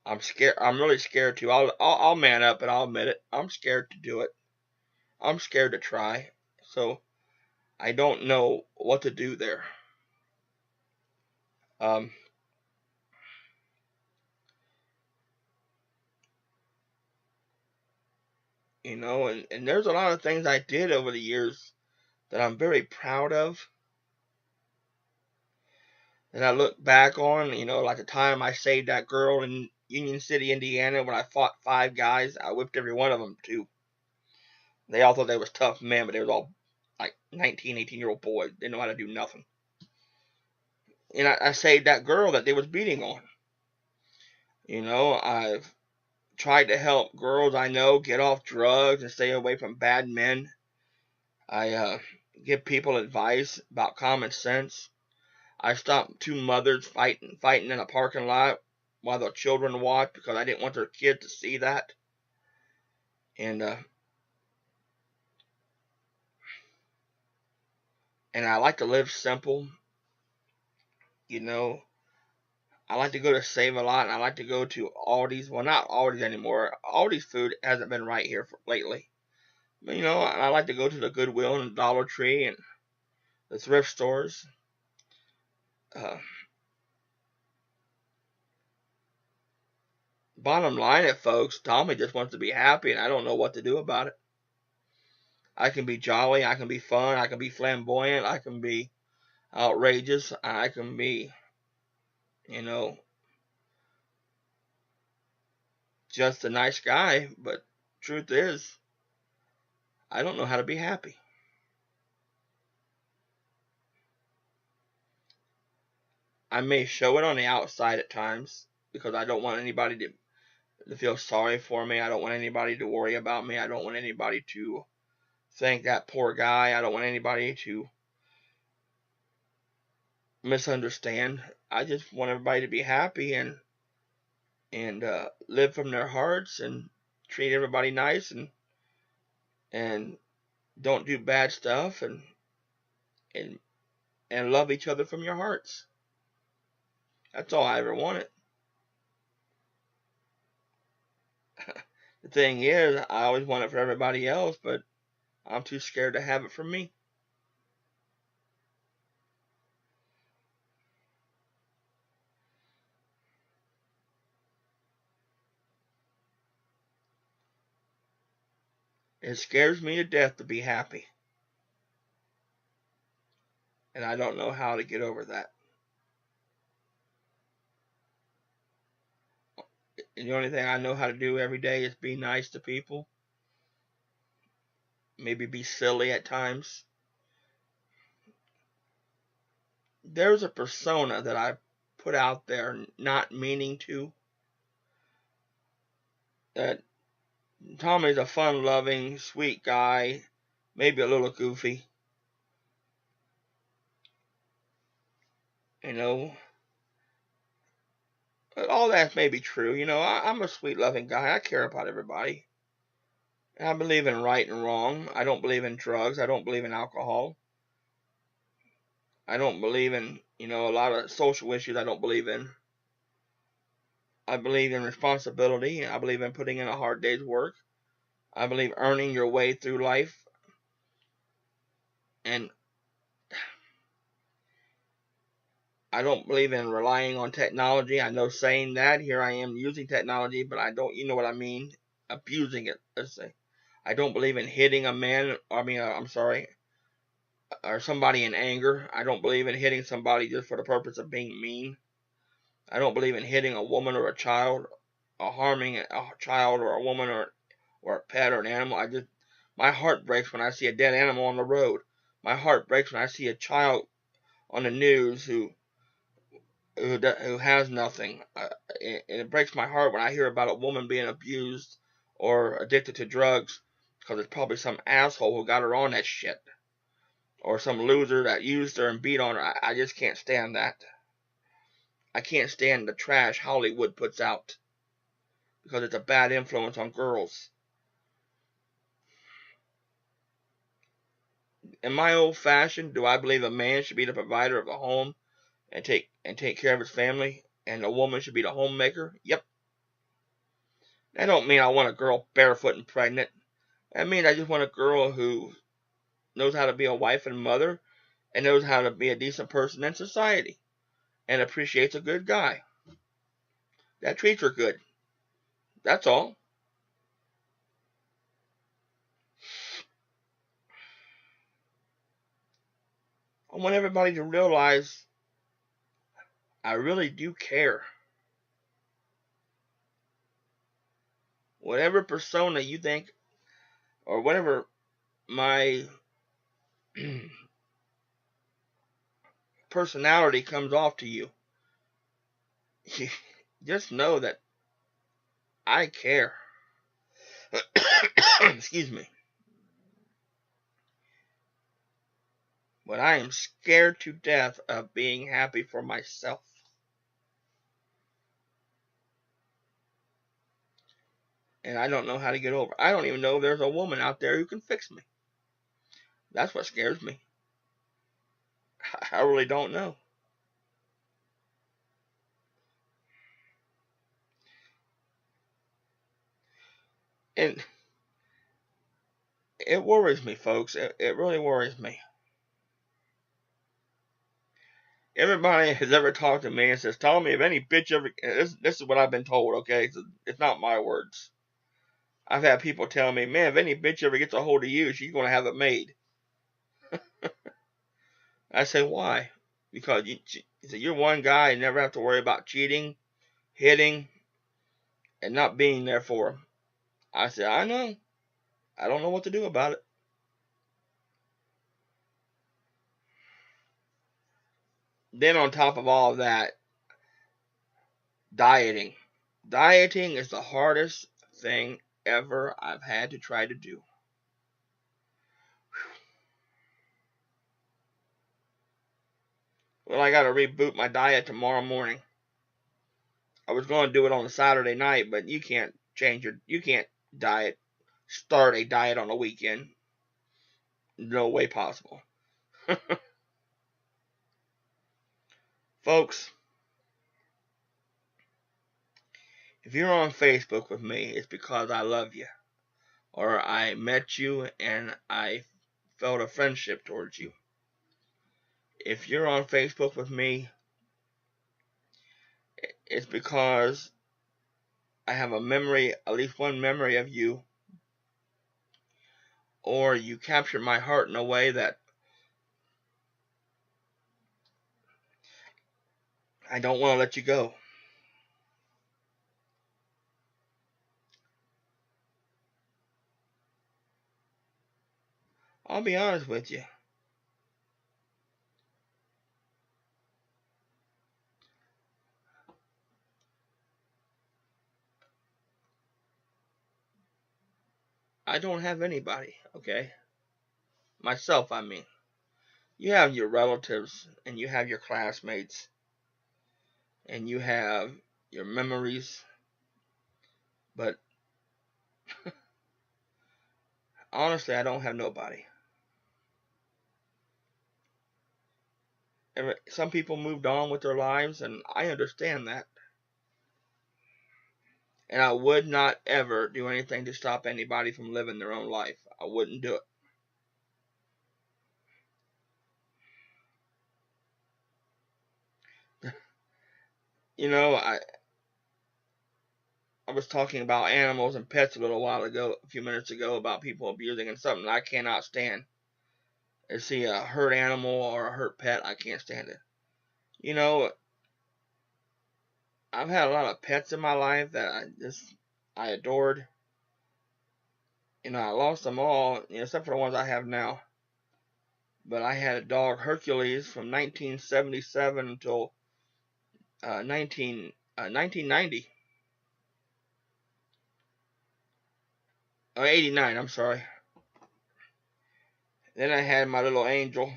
I'm scared. I'm really scared to. I'll man up and I'll admit it. I'm scared to do it. I'm scared to try. So I don't know what to do there. Um, and there's a lot of things I did over the years that I'm very proud of. That I look back on, like the time I saved that girl in Union City, Indiana, when I fought 5 guys. I whipped every one of them too. They all thought they was tough men, but they was all like 19, 18-year-old boys. They didn't know how to do nothing. And I saved that girl that they was beating on. I've tried to help girls I know get off drugs and stay away from bad men. I give people advice about common sense. I stopped 2 mothers fighting in a parking lot while their children watched because I didn't want their kids to see that. And I like to live simple. You know, I like to go to Save a Lot, and I like to go to Aldi's. Well, not Aldi's anymore. Aldi's food hasn't been right here lately. But I like to go to the Goodwill and Dollar Tree and the thrift stores. Uh, Bottom line, it folks, Tommy just wants to be happy, and I don't know what to do about it. I can be jolly, I can be fun, I can be flamboyant, I can be outrageous, I can be, you know, just a nice guy. But truth is, I don't know how to be happy. I may show it on the outside at times because I don't want anybody to feel sorry for me. I don't want anybody to worry about me. I don't want anybody to think that poor guy. I don't want anybody to misunderstand. I just want everybody to be happy and live from their hearts and treat everybody nice and don't do bad stuff and and love each other from your hearts. That's all I ever wanted. The thing is, I always want it for everybody else, but I'm too scared to have it for me. It scares me to death to be happy, and I don't know how to get over that. And the only thing I know how to do every day is be nice to people, maybe be silly at times. There's a persona that I put out there not meaning to, that Tommy's a fun loving, sweet guy, maybe a little goofy. You know, but all that may be true. I'm a sweet loving guy. I care about everybody. I believe in right and wrong. I don't believe in drugs. I don't believe in alcohol. I don't believe in, a lot of social issues I don't believe in. I believe in responsibility. I believe in putting in a hard day's work. I believe earning your way through life. And I don't believe in relying on technology. I know saying that, here I am using technology, but I don't, you know what I mean, abusing it, let's say. I don't believe in hitting a man, I'm sorry, or somebody in anger. I don't believe in hitting somebody just for the purpose of being mean. I don't believe in hitting a woman or a child, or harming a child or a woman or a pet or an animal. My heart breaks when I see a dead animal on the road. My heart breaks when I see a child on the news who has nothing. And it breaks my heart when I hear about a woman being abused or addicted to drugs because it's probably some asshole who got her on that shit, or some loser that used her and beat on her. I just can't stand that. I can't stand the trash Hollywood puts out because it's a bad influence on girls. In my old fashioned, do I believe a man should be the provider of the home and take care of his family, and a woman should be the homemaker? Yep. That don't mean I want a girl barefoot and pregnant. That means I just want a girl who knows how to be a wife and mother and knows how to be a decent person in society and appreciates a good guy that treats her good. That's all. I want everybody to realize I really do care. Whatever persona you think, or whatever my personality comes off to you, just know that I care. Excuse me. But I am scared to death of being happy for myself. And I don't know how to get over. I don't even know if there's a woman out there who can fix me. That's what scares me. I really don't know. And it worries me, folks. It really worries me. Everybody has ever talked to me and says, "Tommy, if any bitch ever..." This is what I've been told, okay? It's not my words. I've had people tell me, "Man, if any bitch ever gets a hold of you, she's going to have it made." I say, "Why?" Because you're one guy and never have to worry about cheating, hitting, and not being there for them. I said, "I know. I don't know what to do about it." Then on top of all of that, dieting. Dieting is the hardest thing ever I've had to try to do. Well, I got to reboot my diet tomorrow morning. I was going to do it on a Saturday night, but you can't start a diet on a weekend. No way possible. Folks, if you're on Facebook with me, it's because I love you. Or I met you and I felt a friendship towards you. If you're on Facebook with me, it's because I have a memory, at least one memory of you, or you captured my heart in a way that I don't want to let you go. I'll be honest with you. I don't have anybody, okay? Myself, I mean. You have your relatives, and you have your classmates, and you have your memories, but honestly, I don't have nobody. Some people moved on with their lives, and I understand that. And I would not ever do anything to stop anybody from living their own life. I wouldn't do it. You know, I was talking about animals and pets a little while ago, a few minutes ago, about people abusing, and something I cannot stand is see a hurt animal or a hurt pet. I can't stand it. You know, I've had a lot of pets in my life that I adored. You know, I lost them all, except for the ones I have now. But I had a dog, Hercules, from 1977 until 1990. Oh, 89, I'm sorry. Then I had my little angel.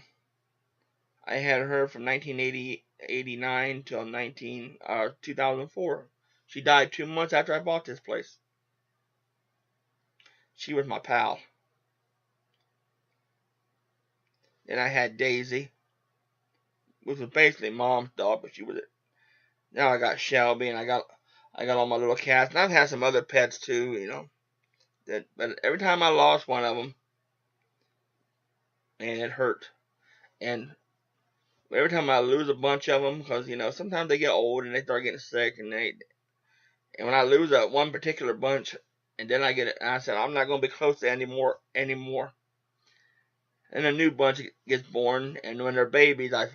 I had her from 1989 till 2004. She died 2 months after I bought this place. She was my pal. Then I had Daisy, which was basically mom's dog, but she was it. Now I got Shelby, and I got all my little cats, and I've had some other pets too, but every time I lost one of them, and it hurt. And every time I lose a bunch of them, because sometimes they get old and they start getting sick, and when I lose that one particular bunch, and then I said I'm not going to be close to anymore. And a new bunch gets born, and when they're babies, I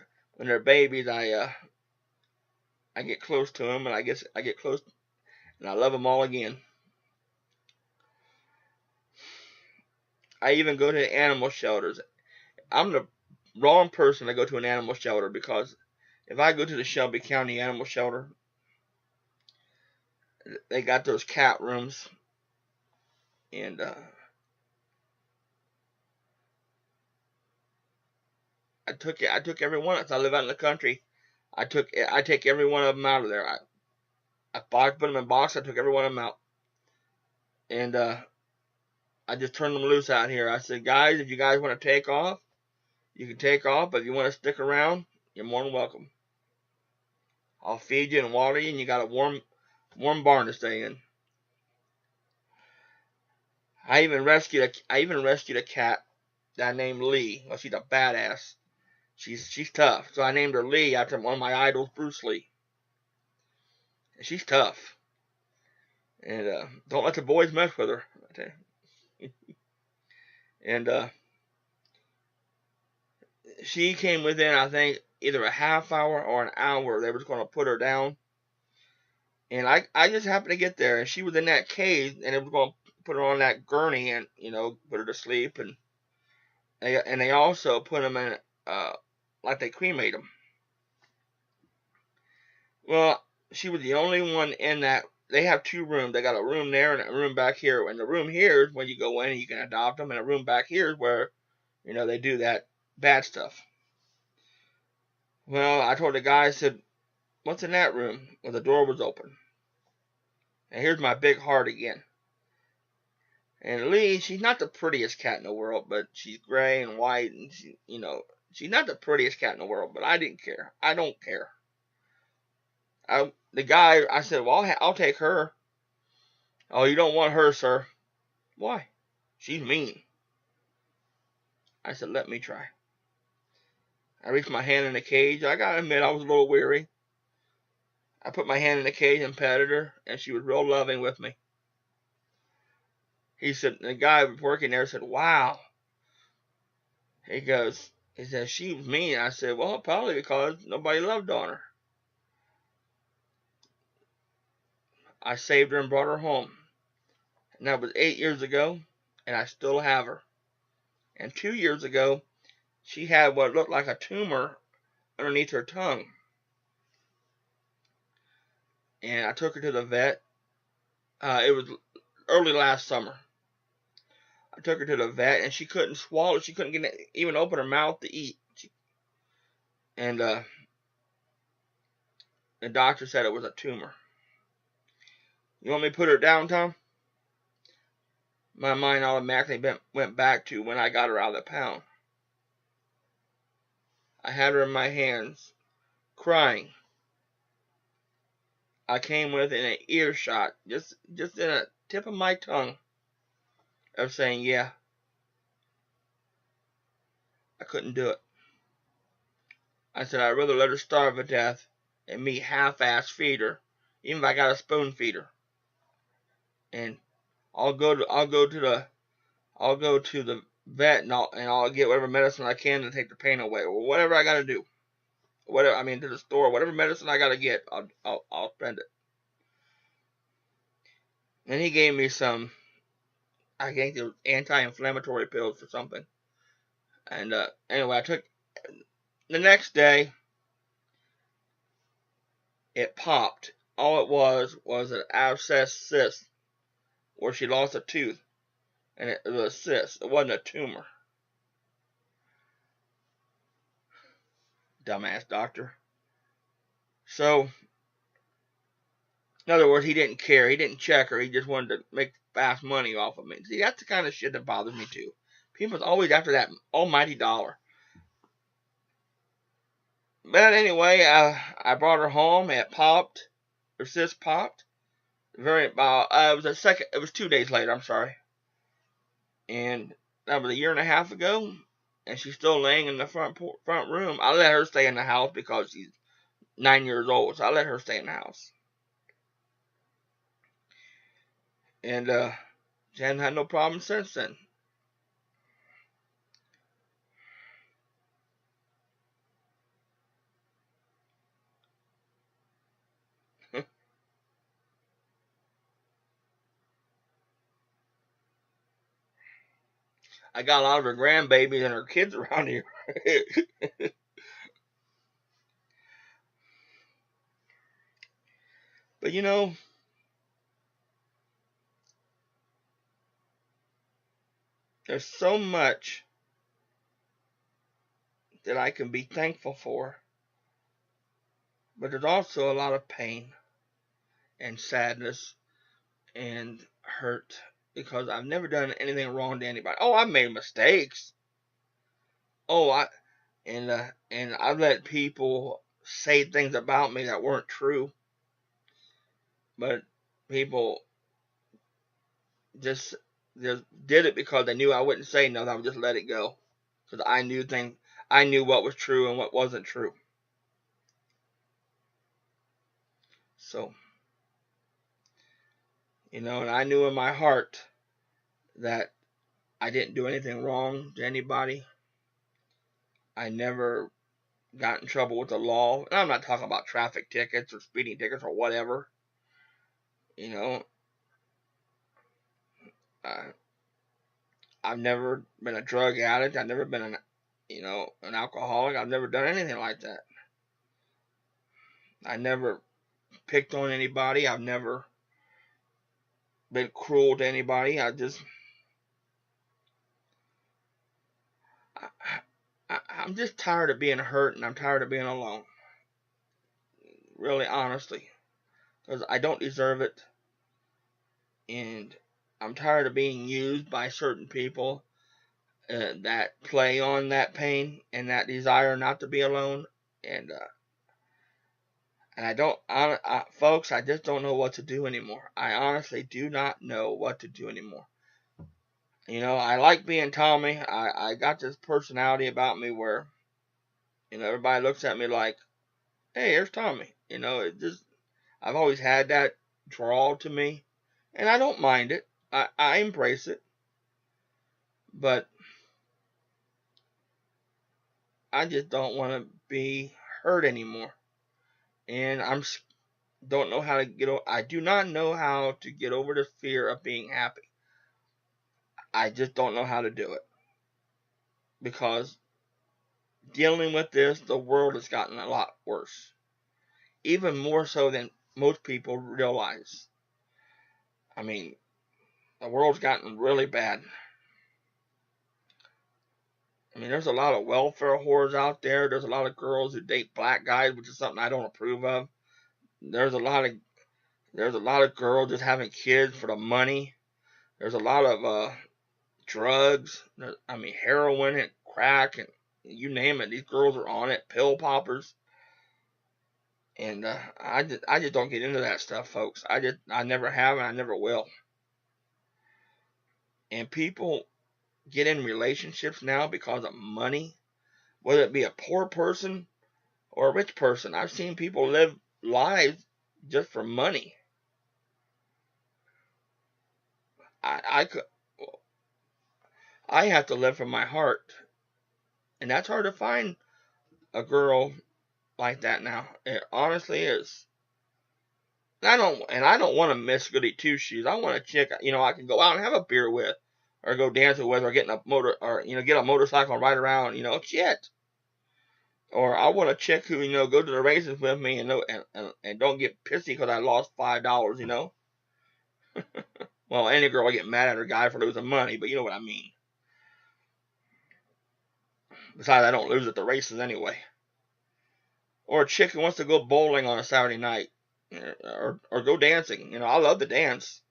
get close to them, and I get close, and I love them all again. I even go to animal shelters. I'm the wrong person to go to an animal shelter, because if I go to the Shelby County Animal Shelter, they got those cat rooms, and I took every one. As I live out in the country, I take every one of them out of there. I put them in box. I took every one of them out, and I just turned them loose out here. I said, guys, if you guys want to take off, you can take off. But if you want to stick around, you're more than welcome. I'll feed you and water you, and you got a warm barn to stay in. I even rescued a cat that I named Lee. Well, she's a badass. She's tough. So I named her Lee after one of my idols, Bruce Lee. And she's tough. And don't let the boys mess with her. And she came within, I think, either a half hour or an hour. They were going to put her down. And I just happened to get there, and she was in that cage, and they were going to put her on that gurney and, put her to sleep. And they also put them in, like they cremate them. Well, she was the only one in that. They have two rooms. They got a room there and a room back here. And the room here is when you go in and you can adopt them. And a room back here is where, they do that bad stuff. Well, I told the guy, I said, "What's in that room?" Well, the door was open. And here's my big heart again. And Lee, she's not the prettiest cat in the world, but she's gray and white, and she's not the prettiest cat in the world. But I didn't care. I don't care. The guy, I said, "Well, I'll take her." "Oh, you don't want her, sir." "Why?" "She's mean." I said, "Let me try." I reached my hand in the cage. I gotta admit, I was a little weary. I put my hand in the cage and petted her, and she was real loving with me. He said, the guy working there said, "Wow." He said, "She was mean." I said, "Well, probably because nobody loved on her." I saved her and brought her home. And that was 8 years ago, and I still have her. And 2 years ago, she had what looked like a tumor underneath her tongue. And I took her to the vet. It was early last summer. I took her to the vet, and she couldn't swallow. She couldn't even open her mouth to eat. And the doctor said it was a tumor. You want me to put her down, Tom? My mind automatically went back to when I got her out of the pound. I had her in my hands, crying. I came within an earshot, just in a tip of my tongue, of saying, yeah. I couldn't do it. I said I'd rather let her starve to death and me half-ass feed her, even if I got a spoon feed her. And I'll go to the vet, and I'll get whatever medicine I can to take the pain away, or whatever I gotta do. To the store, whatever medicine I gotta get, I'll spend it. And he gave me some, I think it was anti-inflammatory pills for something. And anyway, I took the next day. It popped. All it was an abscessed cyst where she lost a tooth, and it was a cyst. It wasn't a tumor. Dumbass doctor. So, in other words, he didn't care. He didn't check her. He just wanted to make fast money off of me. See, that's the kind of shit that bothers me too. People's always after that almighty dollar. But anyway, I brought her home. It popped. Her cyst popped. It was 2 days later. I'm sorry. And that was a year and a half ago. And she's still laying in the front room. I let her stay in the house because she's 9 years old. So I let her stay in the house. And she hasn't had no problem since then. I got a lot of her grandbabies and her kids around here. But there's so much that I can be thankful for. But there's also a lot of pain and sadness and hurt because I've never done anything wrong to anybody. Oh, I've made mistakes. Oh, and I've let people say things about me that weren't true. But people just did it because they knew I wouldn't say nothing. I would just let it go because I knew what was true and what wasn't true. So, and I knew in my heart that I didn't do anything wrong to anybody. I never got in trouble with the law. And I'm not talking about traffic tickets or speeding tickets or whatever. Uh, I've never been a drug addict. I've never been an alcoholic. I've never done anything like that. I never picked on anybody. I've never been cruel to anybody. I I'm just tired of being hurt, and I'm tired of being alone. Really, honestly, because I don't deserve it, and I'm tired of being used by certain people that play on that pain and that desire not to be alone. And I don't, folks, I just don't know what to do anymore. I honestly do not know what to do anymore. You know, I like being Tommy. I got this personality about me where, you know, everybody looks at me like, hey, here's Tommy. You know, I've always had that draw to me, and I don't mind it. I embrace it, but I just don't want to be hurt anymore. And don't know how to I do not know how to get over the fear of being happy. I just don't know how to do it, because dealing with this, the world has gotten a lot worse, even more so than most people realize. I mean, the world's gotten really bad. I mean, there's a lot of welfare whores out there. There's a lot of girls who date black guys, which is something I don't approve of. There's a lot of girls just having kids for the money. There's a lot of drugs. I mean, heroin and crack and you name it. These girls are on it. Pill poppers. And I just don't get into that stuff, folks. I never have and I never will. And people get in relationships now because of money, whether it be a poor person or a rich person. I've seen people live lives just for money. I have to live from my heart, and that's hard to find a girl like that now. It honestly is. I don't want to miss goody two shoes. I want a chick, you know, I can go out and have a beer with, or go dancing with, or get a motorcycle and ride around, you know, shit. Or I want a chick who, you know, go to the races with me and don't get pissy because I lost $5, you know. Well, any girl will get mad at her guy for losing money, but you know what I mean. Besides, I don't lose at the races anyway. Or a chick who wants to go bowling on a Saturday night, or go dancing. You know, I love to dance.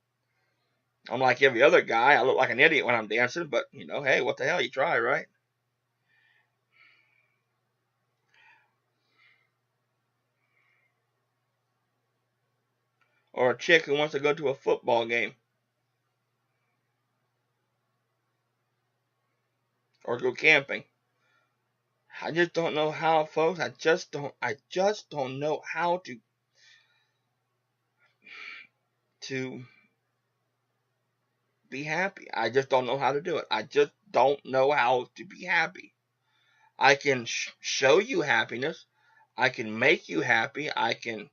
I'm like every other guy. I look like an idiot when I'm dancing, but you know, hey, what the hell? You try, right? Or a chick who wants to go to a football game, or go camping. I just don't know how, folks. I just don't know how to be happy. I just don't know how to do it. I just don't know how to be happy. I can show you happiness. I can make you happy. I can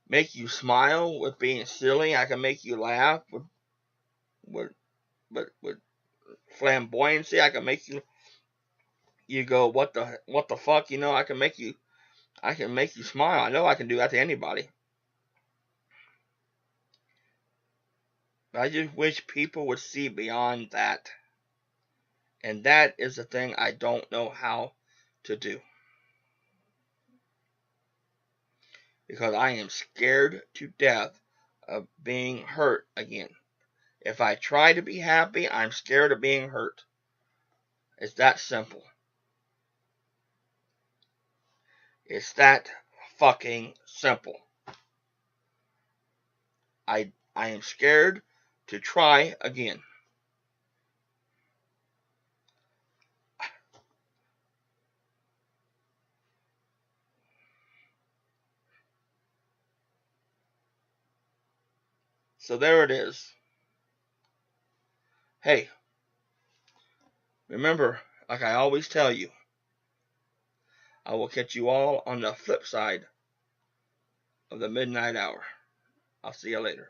make you smile with being silly. I can make you laugh with, with flamboyancy. I can make you go, what the fuck, you know. I can make you smile. I know I can do that to anybody. But I just wish people would see beyond that. And that is the thing I don't know how to do. Because I am scared to death of being hurt again. If I try to be happy, I'm scared of being hurt. It's that simple. It's that fucking simple. I am scared to try again. So there it is. Hey, remember, like I always tell you, I will catch you all on the flip side of the midnight hour. I'll see you later.